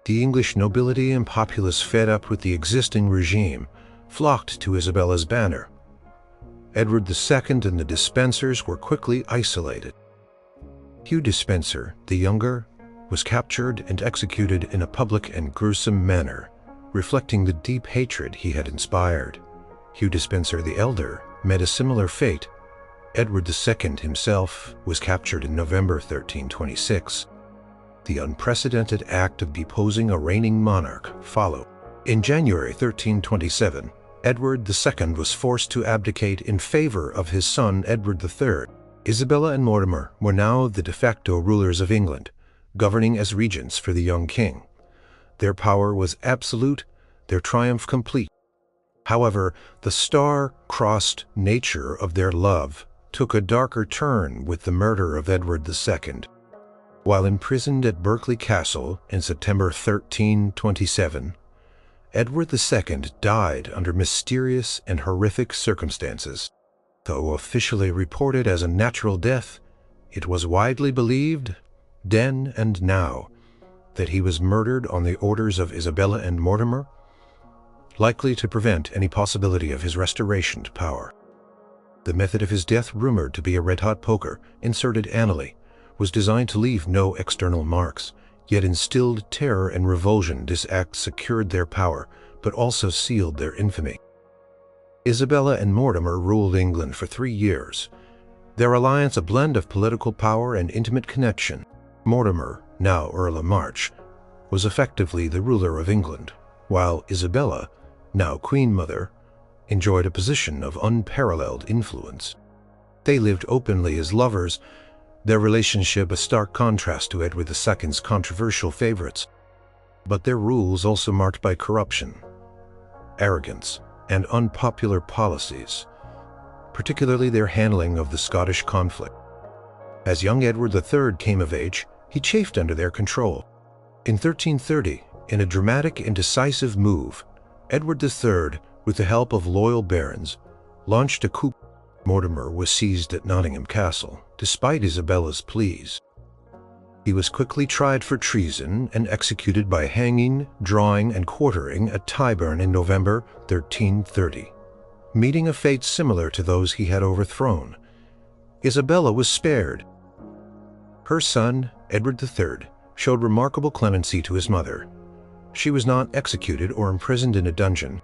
The English nobility and populace, fed up with the existing regime, flocked to Isabella's banner. Edward II and the Despensers were quickly isolated. Hugh Despenser, the younger, was captured and executed in a public and gruesome manner, reflecting the deep hatred he had inspired. Hugh Despenser the Elder met a similar fate. Edward II himself was captured in November 1326. The unprecedented act of deposing a reigning monarch followed. In January 1327, Edward II was forced to abdicate in favor of his son Edward III. Isabella and Mortimer were now the de facto rulers of England, governing as regents for the young king. Their power was absolute, their triumph complete. However, the star-crossed nature of their love took a darker turn with the murder of Edward II. While imprisoned at Berkeley Castle in September 1327, Edward II died under mysterious and horrific circumstances. Though officially reported as a natural death, it was widely believed, then and now, that he was murdered on the orders of Isabella and Mortimer, likely to prevent any possibility of his restoration to power. The method of his death, rumored to be a red-hot poker inserted anally, was designed to leave no external marks, yet instilled terror and revulsion. This act secured their power, but also sealed their infamy. Isabella and Mortimer ruled England for 3 years, their alliance a blend of political power and intimate connection. Mortimer, now Earl of March, was effectively the ruler of England, while Isabella, now Queen Mother, enjoyed a position of unparalleled influence. They lived openly as lovers, their relationship a stark contrast to Edward II's controversial favorites, but their rules also marked by corruption, arrogance, and unpopular policies, particularly their handling of the Scottish conflict. As young Edward III came of age, he chafed under their control. In 1330, in a dramatic and decisive move, Edward III, with the help of loyal barons, launched a coup. Mortimer was seized at Nottingham Castle, despite Isabella's pleas. He was quickly tried for treason and executed by hanging, drawing, and quartering at Tyburn in November 1330, meeting a fate similar to those he had overthrown. Isabella was spared. Her son, Edward III, showed remarkable clemency to his mother. She was not executed or imprisoned in a dungeon.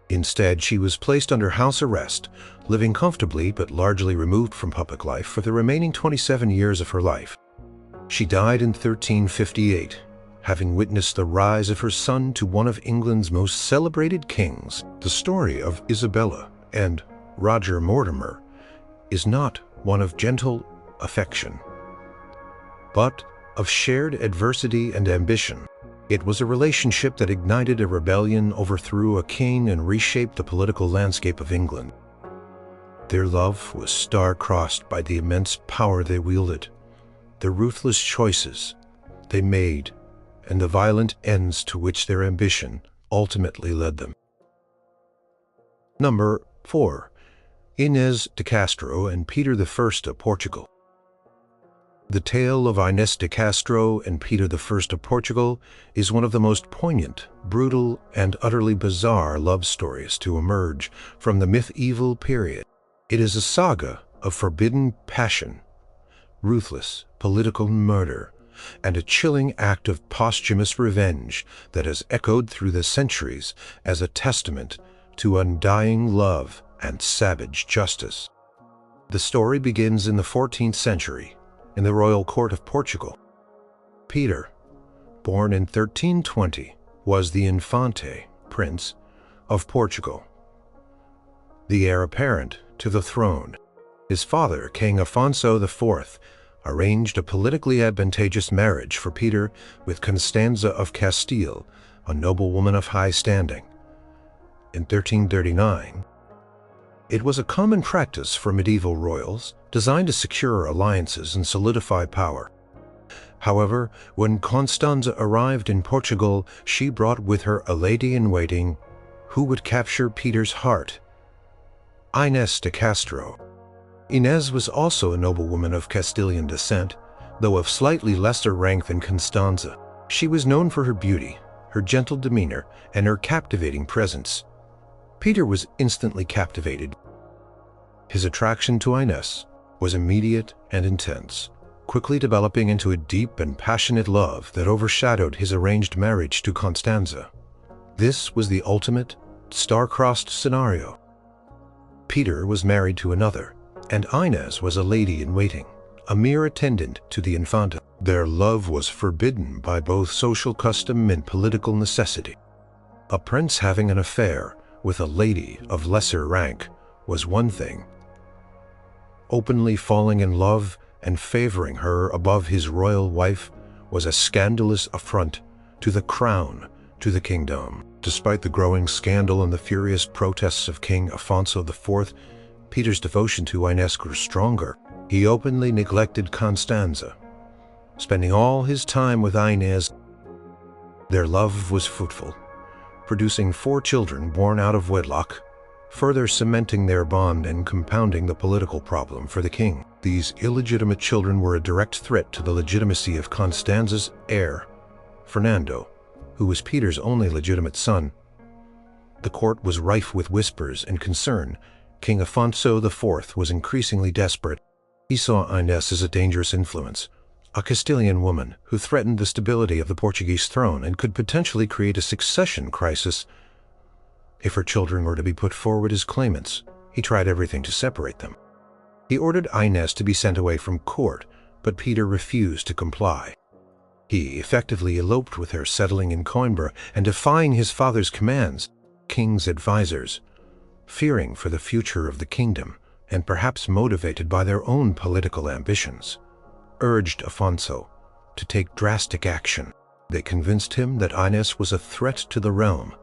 Instead, she was placed under house arrest, living comfortably but largely removed from public life for the remaining 27 years of her life. She died in 1358, having witnessed the rise of her son to one of England's most celebrated kings. The story of Isabella and Roger Mortimer is not one of gentle affection, but of shared adversity and ambition. It was a relationship that ignited a rebellion, overthrew a king, and reshaped the political landscape of England. Their love was star-crossed by the immense power they wielded, the ruthless choices they made, and the violent ends to which their ambition ultimately led them. Number 4. Inés de Castro and Peter I of Portugal. The tale of Inés de Castro and Peter I of Portugal is one of the most poignant, brutal, and utterly bizarre love stories to emerge from the medieval period. It is a saga of forbidden passion, ruthless political murder, and a chilling act of posthumous revenge that has echoed through the centuries as a testament to undying love and savage justice. The story begins in the 14th century, in the royal court of Portugal. Peter, born in 1320, was the Infante, Prince, of Portugal, the heir apparent to the throne. His father, King Afonso IV, arranged a politically advantageous marriage for Peter with Constanza of Castile, a noblewoman of high standing. In 1339, it was a common practice for medieval royals, designed to secure alliances and solidify power. However, when Constanza arrived in Portugal, she brought with her a lady-in-waiting who would capture Peter's heart, Inés de Castro. Inés was also a noblewoman of Castilian descent, though of slightly lesser rank than Constanza. She was known for her beauty, her gentle demeanor, and her captivating presence. Peter was instantly captivated. His attraction to Inés was immediate and intense, quickly developing into a deep and passionate love that overshadowed his arranged marriage to Constanza. This was the ultimate, star-crossed scenario. Peter was married to another, and Inés was a lady-in-waiting, a mere attendant to the Infanta. Their love was forbidden by both social custom and political necessity. A prince having an affair with a lady of lesser rank was one thing. Openly falling in love and favoring her above his royal wife was a scandalous affront to the crown, to the kingdom. Despite the growing scandal and the furious protests of King Afonso IV, Peter's devotion to Inez grew stronger. He openly neglected Constanza, spending all his time with Inez. Their love was fruitful, producing 4 children born out of wedlock, further cementing their bond and compounding the political problem for the king. These illegitimate children were a direct threat to the legitimacy of Constanza's heir, Fernando, who was Peter's only legitimate son. The court was rife with whispers and concern. King Afonso IV was increasingly desperate. He saw Inez as a dangerous influence, a Castilian woman who threatened the stability of the Portuguese throne and could potentially create a succession crisis. If her children were to be put forward as claimants, he tried everything to separate them. He ordered Inez to be sent away from court, but Peter refused to comply. He effectively eloped with her, settling in Coimbra and defying his father's commands. King's advisors, fearing for the future of the kingdom and perhaps motivated by their own political ambitions, urged Afonso to take drastic action. They convinced him that Inez was a threat to the realm,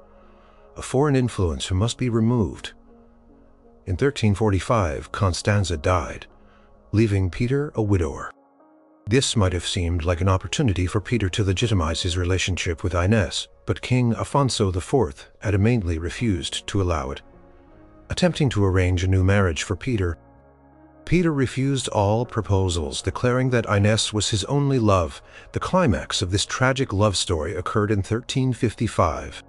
a foreign influence who must be removed. In 1345, Constanza died, leaving Peter a widower. This might have seemed like an opportunity for Peter to legitimize his relationship with Inez, but King Afonso IV adamantly refused to allow it. Attempting to arrange a new marriage for Peter refused all proposals, declaring that Inez was his only love. The climax of this tragic love story occurred in 1355.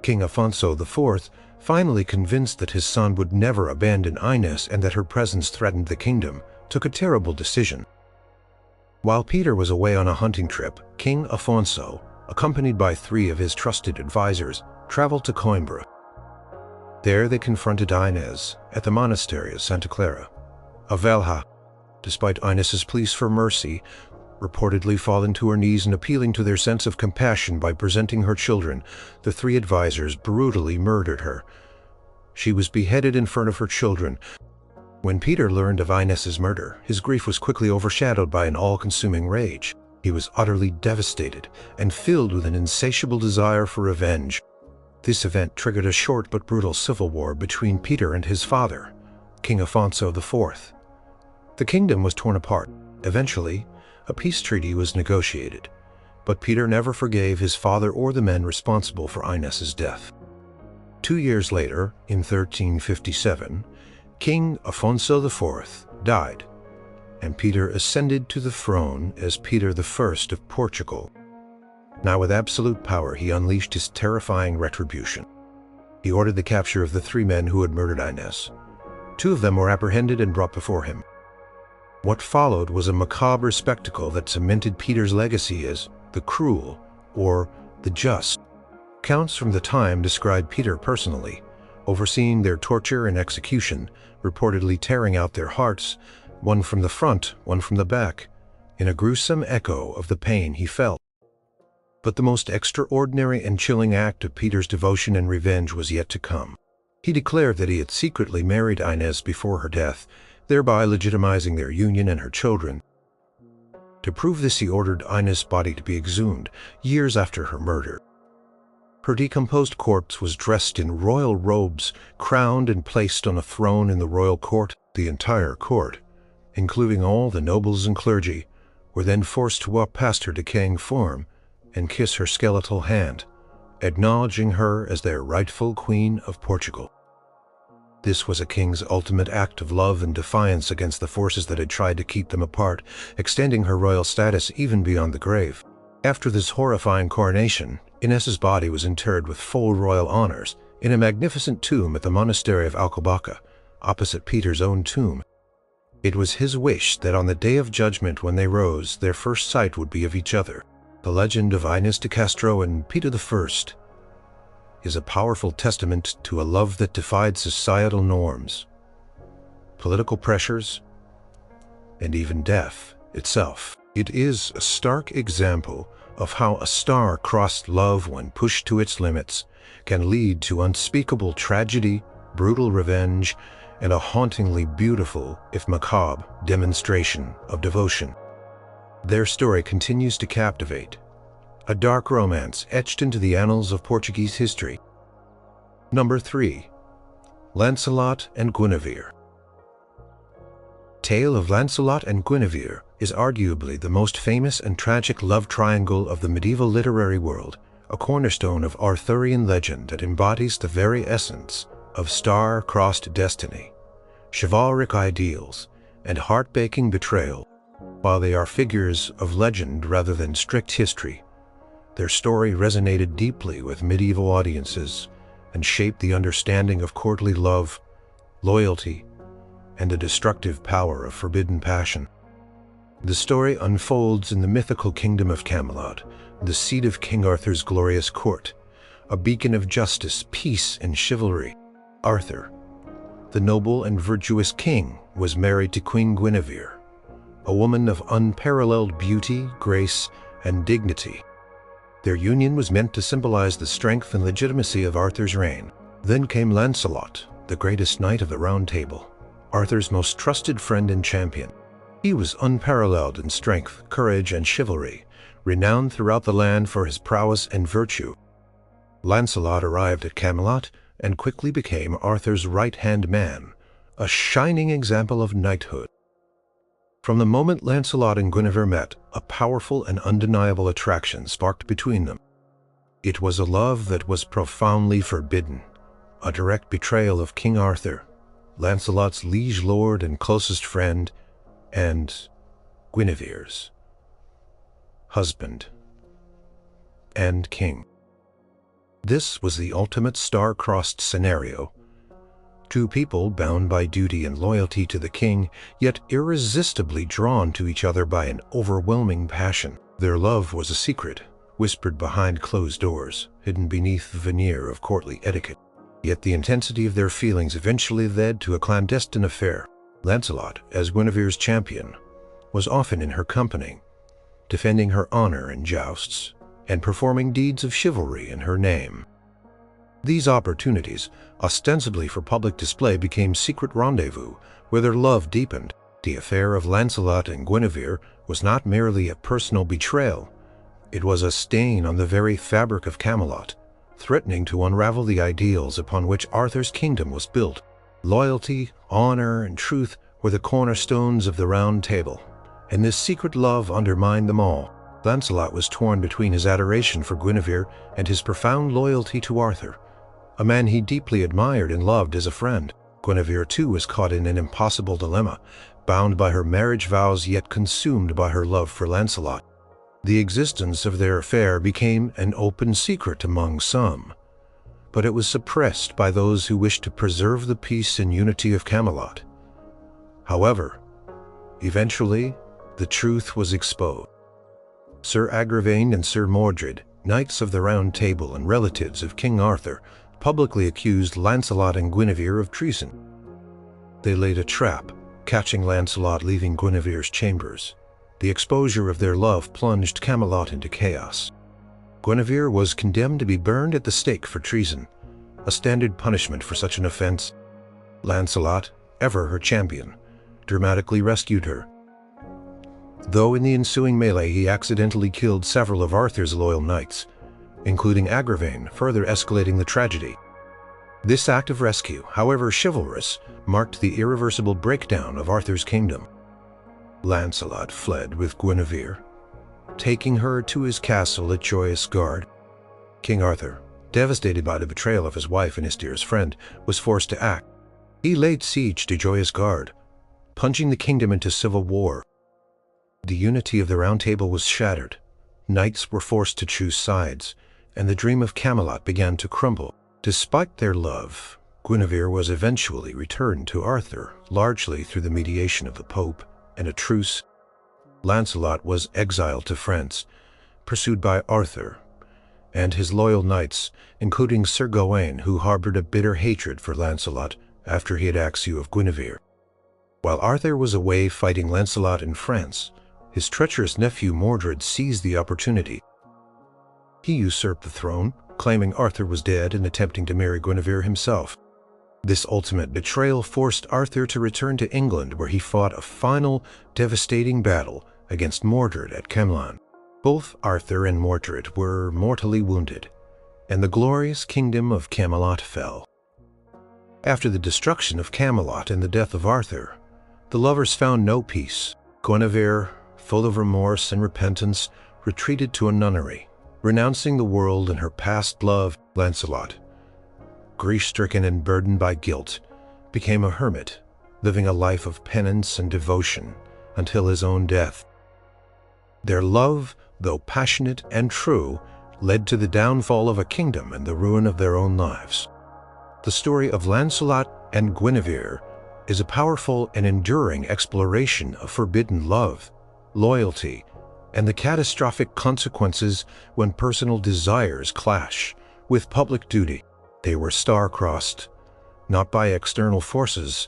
King Afonso IV, finally convinced that his son would never abandon Inez and that her presence threatened the kingdom, took a terrible decision. While Peter was away on a hunting trip, King Afonso, accompanied by 3 of his trusted advisors, traveled to Coimbra. There they confronted Inez at the monastery of Santa Clara. Avelha, despite Inez's pleas for mercy, reportedly falling to her knees and appealing to their sense of compassion by presenting her children, the 3 advisors brutally murdered her. She was beheaded in front of her children. When Peter learned of Inez's murder, his grief was quickly overshadowed by an all-consuming rage. He was utterly devastated and filled with an insatiable desire for revenge. This event triggered a short but brutal civil war between Peter and his father, King Afonso IV. The kingdom was torn apart. Eventually, a peace treaty was negotiated, but Peter never forgave his father or the men responsible for Inez's death. 2 years later, in 1357, King Afonso IV died, and Peter ascended to the throne as Peter I of Portugal. Now with absolute power, he unleashed his terrifying retribution. He ordered the capture of the 3 men who had murdered Inez. 2 of them were apprehended and brought before him. What followed was a macabre spectacle that cemented Peter's legacy as the cruel or the just. Accounts from the time described Peter personally, overseeing their torture and execution, reportedly tearing out their hearts, one from the front, one from the back, in a gruesome echo of the pain he felt. But the most extraordinary and chilling act of Peter's devotion and revenge was yet to come. He declared that he had secretly married Inez before her death, thereby legitimizing their union and her children. To prove this, he ordered Inez's body to be exhumed years after her murder. Her decomposed corpse was dressed in royal robes, crowned and placed on a throne in the royal court. The entire court, including all the nobles and clergy, were then forced to walk past her decaying form and kiss her skeletal hand, acknowledging her as their rightful Queen of Portugal. This was a king's ultimate act of love and defiance against the forces that had tried to keep them apart, extending her royal status even beyond the grave. After this horrifying coronation, Inez's body was interred with full royal honors in a magnificent tomb at the monastery of Alcobaça, opposite Peter's own tomb. It was his wish that on the day of judgment, when they rose, their first sight would be of each other. The legend of Inez de Castro and Peter I is a powerful testament to a love that defied societal norms, political pressures, and even death itself. It is a stark example of how a star-crossed love, when pushed to its limits, can lead to unspeakable tragedy, brutal revenge, and a hauntingly beautiful, if macabre, demonstration of devotion. Their story continues to captivate, a dark romance etched into the annals of Portuguese history. Number 3. Lancelot and Guinevere. Tale of Lancelot and Guinevere is arguably the most famous and tragic love triangle of the medieval literary world, a cornerstone of Arthurian legend that embodies the very essence of star-crossed destiny, chivalric ideals, and heart-breaking betrayal. While they are figures of legend rather than strict history, their story resonated deeply with medieval audiences and shaped the understanding of courtly love, loyalty, and the destructive power of forbidden passion. The story unfolds in the mythical kingdom of Camelot, the seat of King Arthur's glorious court, a beacon of justice, peace, and chivalry. Arthur, the noble and virtuous king, was married to Queen Guinevere, a woman of unparalleled beauty, grace, and dignity. Their union was meant to symbolize the strength and legitimacy of Arthur's reign. Then came Lancelot, the greatest knight of the Round Table, Arthur's most trusted friend and champion. He was unparalleled in strength, courage, and chivalry, renowned throughout the land for his prowess and virtue. Lancelot arrived at Camelot and quickly became Arthur's right-hand man, a shining example of knighthood. From the moment Lancelot and Guinevere met, a powerful and undeniable attraction sparked between them. It was a love that was profoundly forbidden, a direct betrayal of King Arthur, Lancelot's liege lord and closest friend, and Guinevere's husband and king. This was the ultimate star-crossed scenario. Two people bound by duty and loyalty to the king, yet irresistibly drawn to each other by an overwhelming passion. Their love was a secret, whispered behind closed doors, hidden beneath the veneer of courtly etiquette. Yet the intensity of their feelings eventually led to a clandestine affair. Lancelot, as Guinevere's champion, was often in her company, defending her honor in jousts and performing deeds of chivalry in her name. These opportunities, ostensibly for public display, became secret rendezvous where their love deepened. The affair of Lancelot and Guinevere was not merely a personal betrayal, it was a stain on the very fabric of Camelot, threatening to unravel the ideals upon which Arthur's kingdom was built. Loyalty, honor, and truth were the cornerstones of the Round Table, and this secret love undermined them all. Lancelot was torn between his adoration for Guinevere and his profound loyalty to Arthur, a man he deeply admired and loved as a friend. Guinevere, too, was caught in an impossible dilemma, bound by her marriage vows yet consumed by her love for Lancelot. The existence of their affair became an open secret among some, but it was suppressed by those who wished to preserve the peace and unity of Camelot. However, eventually, the truth was exposed. Sir Agravaine and Sir Mordred, knights of the Round Table and relatives of King Arthur, publicly accused Lancelot and Guinevere of treason. They laid a trap, catching Lancelot leaving Guinevere's chambers. The exposure of their love plunged Camelot into chaos. Guinevere was condemned to be burned at the stake for treason, a standard punishment for such an offense. Lancelot, ever her champion, dramatically rescued her. Though in the ensuing melee he accidentally killed several of Arthur's loyal knights, including Agravaine, further escalating the tragedy. This act of rescue, however chivalrous, marked the irreversible breakdown of Arthur's kingdom. Lancelot fled with Guinevere, taking her to his castle at Joyous Gard. King Arthur, devastated by the betrayal of his wife and his dearest friend, was forced to act. He laid siege to Joyous Gard, plunging the kingdom into civil war. The unity of the Round Table was shattered. Knights were forced to choose sides, and the dream of Camelot began to crumble. Despite their love, Guinevere was eventually returned to Arthur, largely through the mediation of the Pope and a truce. Lancelot was exiled to France, pursued by Arthur and his loyal knights, including Sir Gawain, who harbored a bitter hatred for Lancelot after he had asked you of Guinevere. While Arthur was away fighting Lancelot in France, his treacherous nephew Mordred seized the opportunity. He usurped the throne, claiming Arthur was dead and attempting to marry Guinevere himself. This ultimate betrayal forced Arthur to return to England, where he fought a final, devastating battle against Mordred at Camelot. Both Arthur and Mordred were mortally wounded, and the glorious kingdom of Camelot fell. After the destruction of Camelot and the death of Arthur, the lovers found no peace. Guinevere, full of remorse and repentance, retreated to a nunnery, renouncing the world and her past love. Lancelot, grief-stricken and burdened by guilt, became a hermit, living a life of penance and devotion until his own death. Their love, though passionate and true, led to the downfall of a kingdom and the ruin of their own lives. The story of Lancelot and Guinevere is a powerful and enduring exploration of forbidden love, loyalty, and the catastrophic consequences when personal desires clash with public duty. They were star-crossed, not by external forces,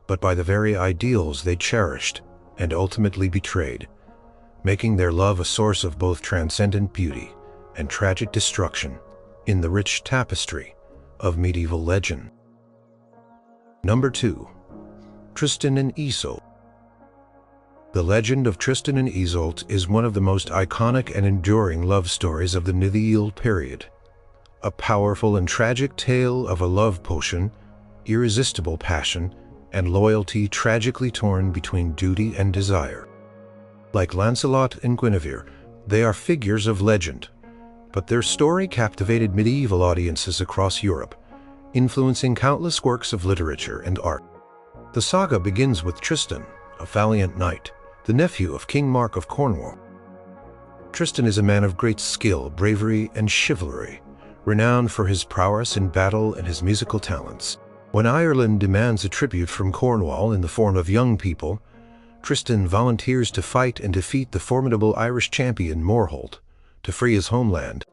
but by the very ideals they cherished and ultimately betrayed, making their love a source of both transcendent beauty and tragic destruction in the rich tapestry of medieval legend. Number 2. Tristan and Isolde. The legend of Tristan and Isolde is one of the most iconic and enduring love stories of the medieval period. A powerful and tragic tale of a love potion, irresistible passion, and loyalty tragically torn between duty and desire. Like Lancelot and Guinevere, they are figures of legend, but their story captivated medieval audiences across Europe, influencing countless works of literature and art. The saga begins with Tristan, a valiant knight, the nephew of King Mark of Cornwall. Tristan is a man of great skill, bravery, and chivalry, renowned for his prowess in battle and his musical talents. When Ireland demands a tribute from Cornwall in the form of young people, Tristan volunteers to fight and defeat the formidable Irish champion Morholt to free his homeland.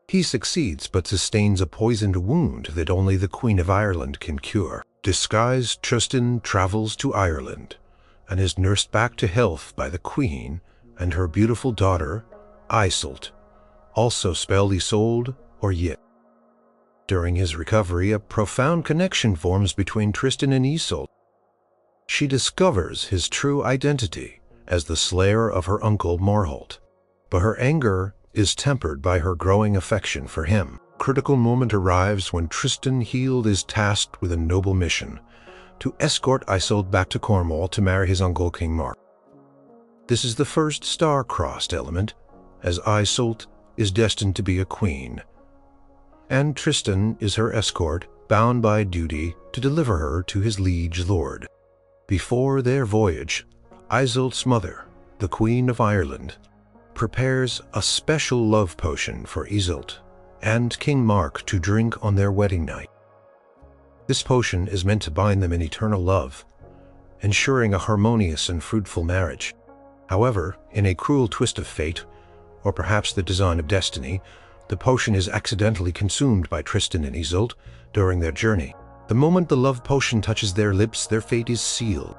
He succeeds but sustains a poisoned wound that only the Queen of Ireland can cure. Disguised, Tristan travels to Ireland and is nursed back to health by the Queen and her beautiful daughter, Isolde, also spelled Isolde or Yit. During his recovery, a profound connection forms between Tristan and Isolde. She discovers his true identity as the slayer of her uncle Morholt, but her anger is tempered by her growing affection for him. A critical moment arrives when Tristan, healed, is tasked with a noble mission to escort Isolde back to Cornwall to marry his uncle King Mark. This is the first star-crossed element, as Isolde is destined to be a queen, and Tristan is her escort, bound by duty to deliver her to his liege lord. Before their voyage, Isolde's mother, the Queen of Ireland, prepares a special love potion for Isolde and King Mark to drink on their wedding night. This potion is meant to bind them in eternal love, ensuring a harmonious and fruitful marriage. However, in a cruel twist of fate, or perhaps the design of destiny, the potion is accidentally consumed by Tristan and Isolde during their journey. The moment the love potion touches their lips, their fate is sealed.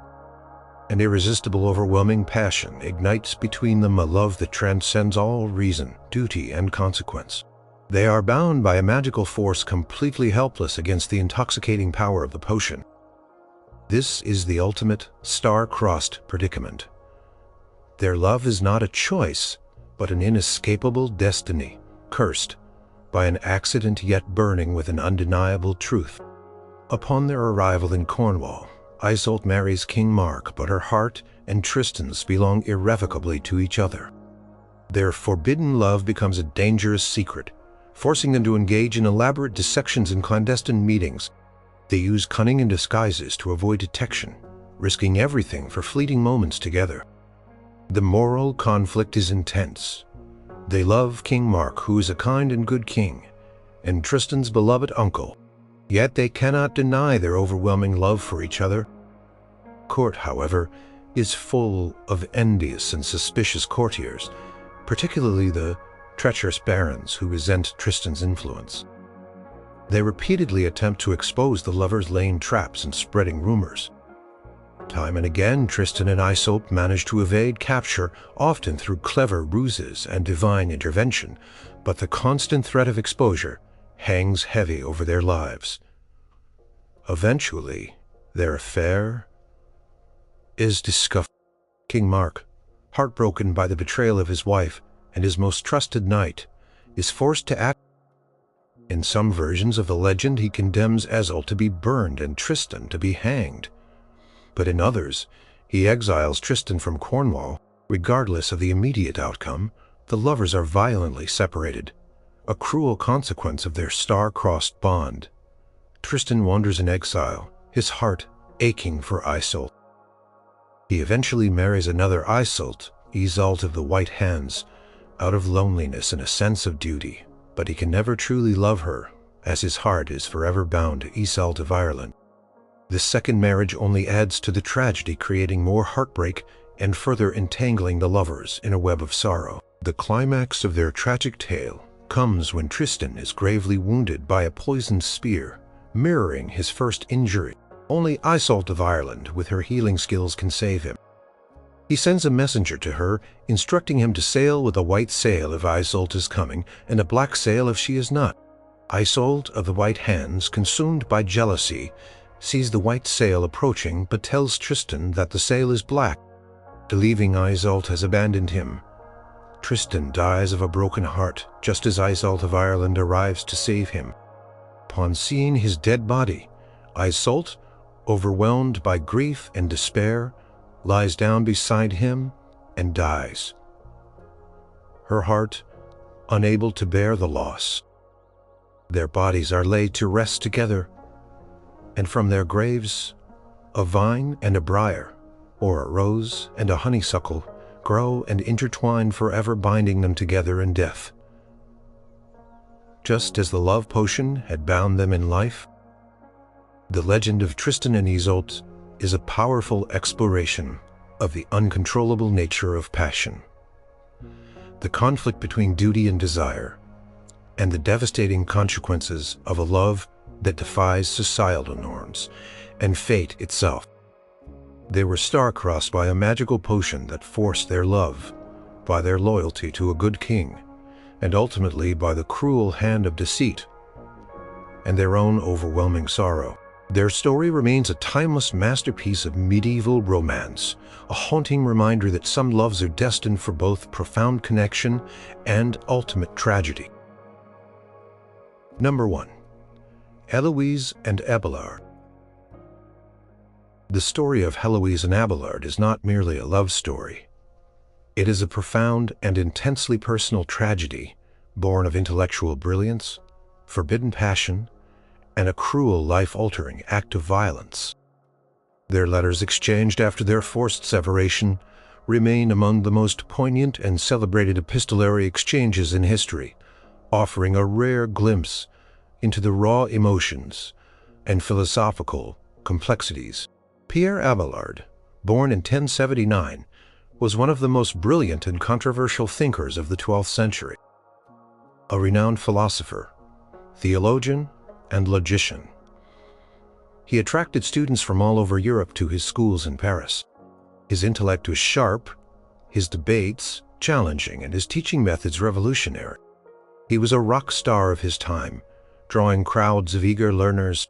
An irresistible, overwhelming passion ignites between them, a love that transcends all reason, duty, and consequence. They are bound by a magical force, completely helpless against the intoxicating power of the potion. This is the ultimate star-crossed predicament. Their love is not a choice, but an inescapable destiny, cursed by an accident yet burning with an undeniable truth. Upon their arrival in Cornwall, Isolde marries King Mark, but her heart and Tristan's belong irrevocably to each other. Their forbidden love becomes a dangerous secret, forcing them to engage in elaborate dissections and clandestine meetings. They use cunning and disguises to avoid detection, risking everything for fleeting moments together. The moral conflict is intense. They love King Mark, who is a kind and good king, and Tristan's beloved uncle, yet they cannot deny their overwhelming love for each other. Court, however, is full of envious and suspicious courtiers, particularly the treacherous barons who resent Tristan's influence. They repeatedly attempt to expose the lovers laying traps and spreading rumors. Time and again, Tristan and Isolde manage to evade capture, often through clever ruses and divine intervention, but the constant threat of exposure hangs heavy over their lives. Eventually, their affair is discovered. King Mark, heartbroken by the betrayal of his wife and his most trusted knight, is forced to act. In some versions of the legend, he condemns Isolde to be burned and Tristan to be hanged. But in others, he exiles Tristan from Cornwall. Regardless of the immediate outcome, the lovers are violently separated, a cruel consequence of their star-crossed bond. Tristan wanders in exile, his heart aching for Isolde. He eventually marries another Isolde of the White Hands, out of loneliness and a sense of duty, but he can never truly love her, as his heart is forever bound to Isolde of Ireland. This second marriage only adds to the tragedy, creating more heartbreak and further entangling the lovers in a web of sorrow. The climax of their tragic tale comes when Tristan is gravely wounded by a poisoned spear, mirroring his first injury. Only Isolde of Ireland, with her healing skills, can save him. He sends a messenger to her, instructing him to sail with a white sail if Isolde is coming, and a black sail if she is not. Isolde of the White Hands, consumed by jealousy, sees the white sail approaching but tells Tristan that the sail is black. Believing Isolde has abandoned him, Tristan dies of a broken heart just as Isolde of Ireland arrives to save him. Upon seeing his dead body, Isolde, overwhelmed by grief and despair, lies down beside him and dies. Her heart unable to bear the loss. Their bodies are laid to rest together, and from their graves a vine and a briar, or a rose and a honeysuckle, grow and intertwine, forever binding them together in death. Just as the love potion had bound them in life, the legend of Tristan and Isolde is a powerful exploration of the uncontrollable nature of passion, the conflict between duty and desire, and the devastating consequences of a love that defies societal norms and fate itself. They were star-crossed by a magical potion that forced their love, by their loyalty to a good king, and ultimately by the cruel hand of deceit and their own overwhelming sorrow. Their story remains a timeless masterpiece of medieval romance, a haunting reminder that some loves are destined for both profound connection and ultimate tragedy. Number 1. Heloise and Abelard. The story of Heloise and Abelard is not merely a love story. It is a profound and intensely personal tragedy, born of intellectual brilliance, forbidden passion, and a cruel, life-altering act of violence. Their letters exchanged after their forced separation remain among the most poignant and celebrated epistolary exchanges in history, offering a rare glimpse into the raw emotions and philosophical complexities. Pierre Abelard, born in 1079, was one of the most brilliant and controversial thinkers of the 12th century. A renowned philosopher, theologian, and logician, he attracted students from all over Europe to his schools in Paris. His intellect was sharp, his debates challenging, and his teaching methods revolutionary. He was a rock star of his time, drawing crowds of eager learners.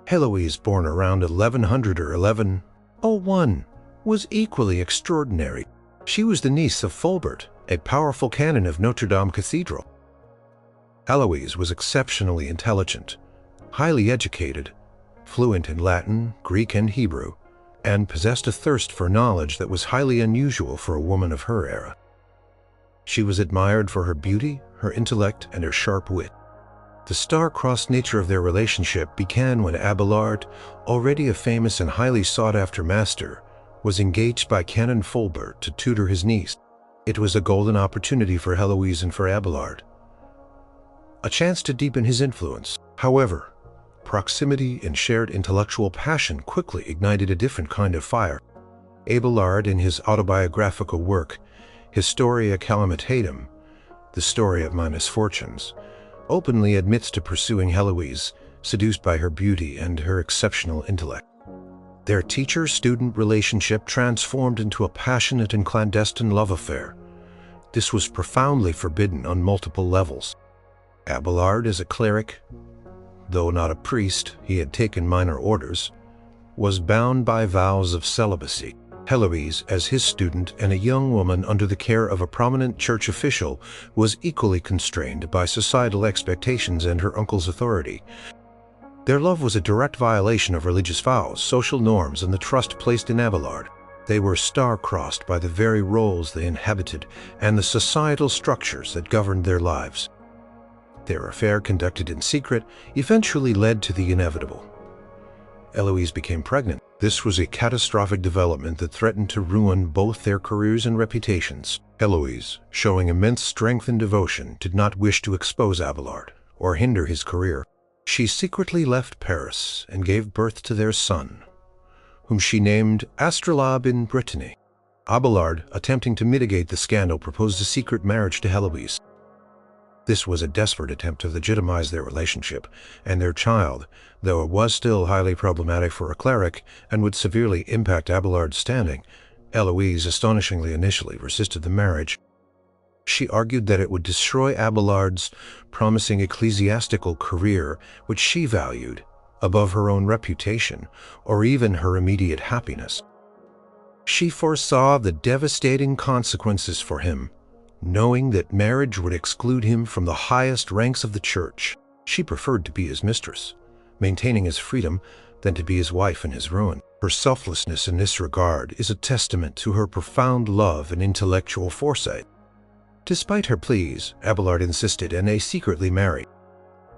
Heloise, born around 1100 or 1101, was equally extraordinary. She was the niece of Fulbert, a powerful canon of Notre Dame Cathedral. Heloise was exceptionally intelligent, highly educated, fluent in Latin, Greek, and Hebrew, and possessed a thirst for knowledge that was highly unusual for a woman of her era. She was admired for her beauty, her intellect, and her sharp wit. The star-crossed nature of their relationship began when Abelard, already a famous and highly sought-after master, was engaged by Canon Fulbert to tutor his niece. It was a golden opportunity for Heloise and for Abelard, a chance to deepen his influence. However, proximity and shared intellectual passion quickly ignited a different kind of fire. Abelard, in his autobiographical work, Historia Calamitatum, The Story of My Misfortunes, openly admits to pursuing Heloise, seduced by her beauty and her exceptional intellect. Their teacher-student relationship transformed into a passionate and clandestine love affair. This was profoundly forbidden on multiple levels. Abelard, as a cleric, though not a priest, he had taken minor orders, was bound by vows of celibacy. Heloise, as his student and a young woman under the care of a prominent church official, was equally constrained by societal expectations and her uncle's authority. Their love was a direct violation of religious vows, social norms, and the trust placed in Abelard. They were star-crossed by the very roles they inhabited and the societal structures that governed their lives. Their affair, conducted in secret, eventually led to the inevitable. Eloise became pregnant. This was a catastrophic development that threatened to ruin both their careers and reputations. Eloise, showing immense strength and devotion, did not wish to expose Abelard or hinder his career. She secretly left Paris and gave birth to their son, whom she named Astrolabe in Brittany. Abelard, attempting to mitigate the scandal, proposed a secret marriage to Heloise. This was a desperate attempt to legitimize their relationship, and their child, though it was still highly problematic for a cleric and would severely impact Abelard's standing, Eloise astonishingly initially resisted the marriage. She argued that it would destroy Abelard's promising ecclesiastical career, which she valued above her own reputation or even her immediate happiness. She foresaw the devastating consequences for him, knowing that marriage would exclude him from the highest ranks of the church. She preferred to be his mistress, maintaining his freedom, than to be his wife in his ruin. Her selflessness in this regard is a testament to her profound love and intellectual foresight. Despite her pleas, Abelard insisted, and they secretly married.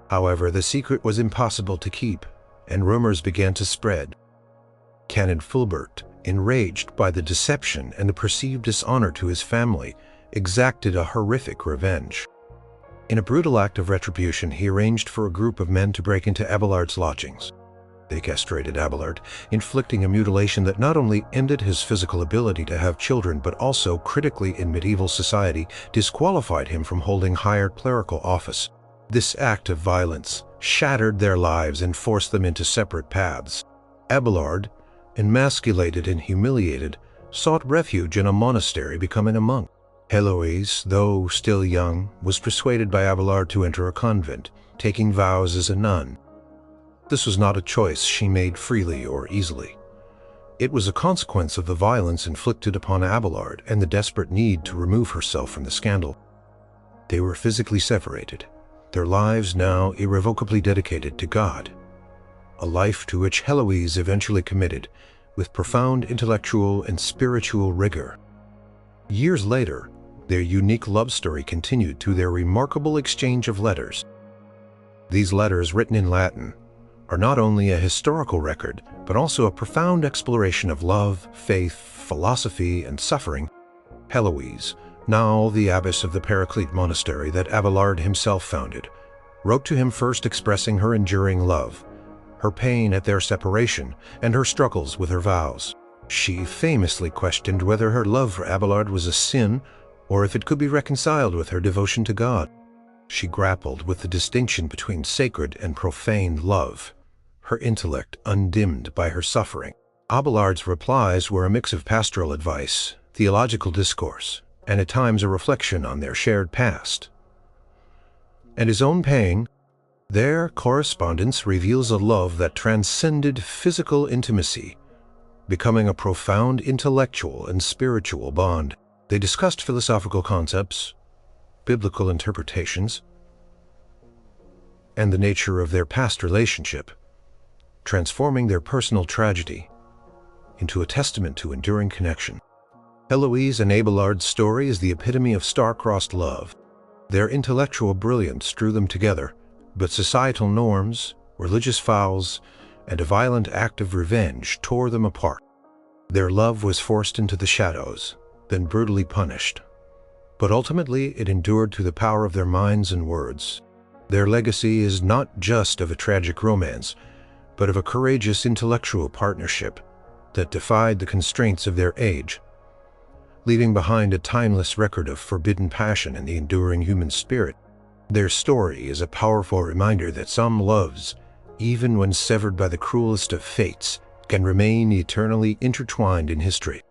However, the secret was impossible to keep, and rumors began to spread. Canon Fulbert, enraged by the deception and the perceived dishonor to his family, exacted a horrific revenge. In a brutal act of retribution, he arranged for a group of men to break into Abelard's lodgings. They castrated Abelard, inflicting a mutilation that not only ended his physical ability to have children, but also, critically in medieval society, disqualified him from holding higher clerical office. This act of violence shattered their lives and forced them into separate paths. Abelard, emasculated and humiliated, sought refuge in a monastery, becoming a monk. Heloise, though still young, was persuaded by Abelard to enter a convent, taking vows as a nun. This was not a choice she made freely or easily. It was a consequence of the violence inflicted upon Abelard and the desperate need to remove herself from the scandal. They were physically separated, their lives now irrevocably dedicated to God, a life to which Heloise eventually committed with profound intellectual and spiritual rigor. Years later, their unique love story continued through their remarkable exchange of letters. These letters, written in Latin, are not only a historical record, but also a profound exploration of love, faith, philosophy, and suffering. Heloise, now the abbess of the Paraclete monastery that Abelard himself founded, wrote to him first expressing her enduring love, her pain at their separation, and her struggles with her vows. She famously questioned whether her love for Abelard was a sin or if it could be reconciled with her devotion to God. She grappled with the distinction between sacred and profane love, her intellect undimmed by her suffering. Abelard's replies were a mix of pastoral advice, theological discourse, and at times a reflection on their shared past and his own pain. Their correspondence reveals a love that transcended physical intimacy, becoming a profound intellectual and spiritual bond. They discussed philosophical concepts, biblical interpretations, and the nature of their past relationship, transforming their personal tragedy into a testament to enduring connection. Heloise and Abelard's story is the epitome of star-crossed love. Their intellectual brilliance drew them together, but societal norms, religious vows, and a violent act of revenge tore them apart. Their love was forced into the shadows, then brutally punished. But ultimately it endured through the power of their minds and words. Their legacy is not just of a tragic romance, but of a courageous intellectual partnership that defied the constraints of their age, leaving behind a timeless record of forbidden passion and the enduring human spirit. Their story is a powerful reminder that some loves, even when severed by the cruelest of fates, can remain eternally intertwined in history.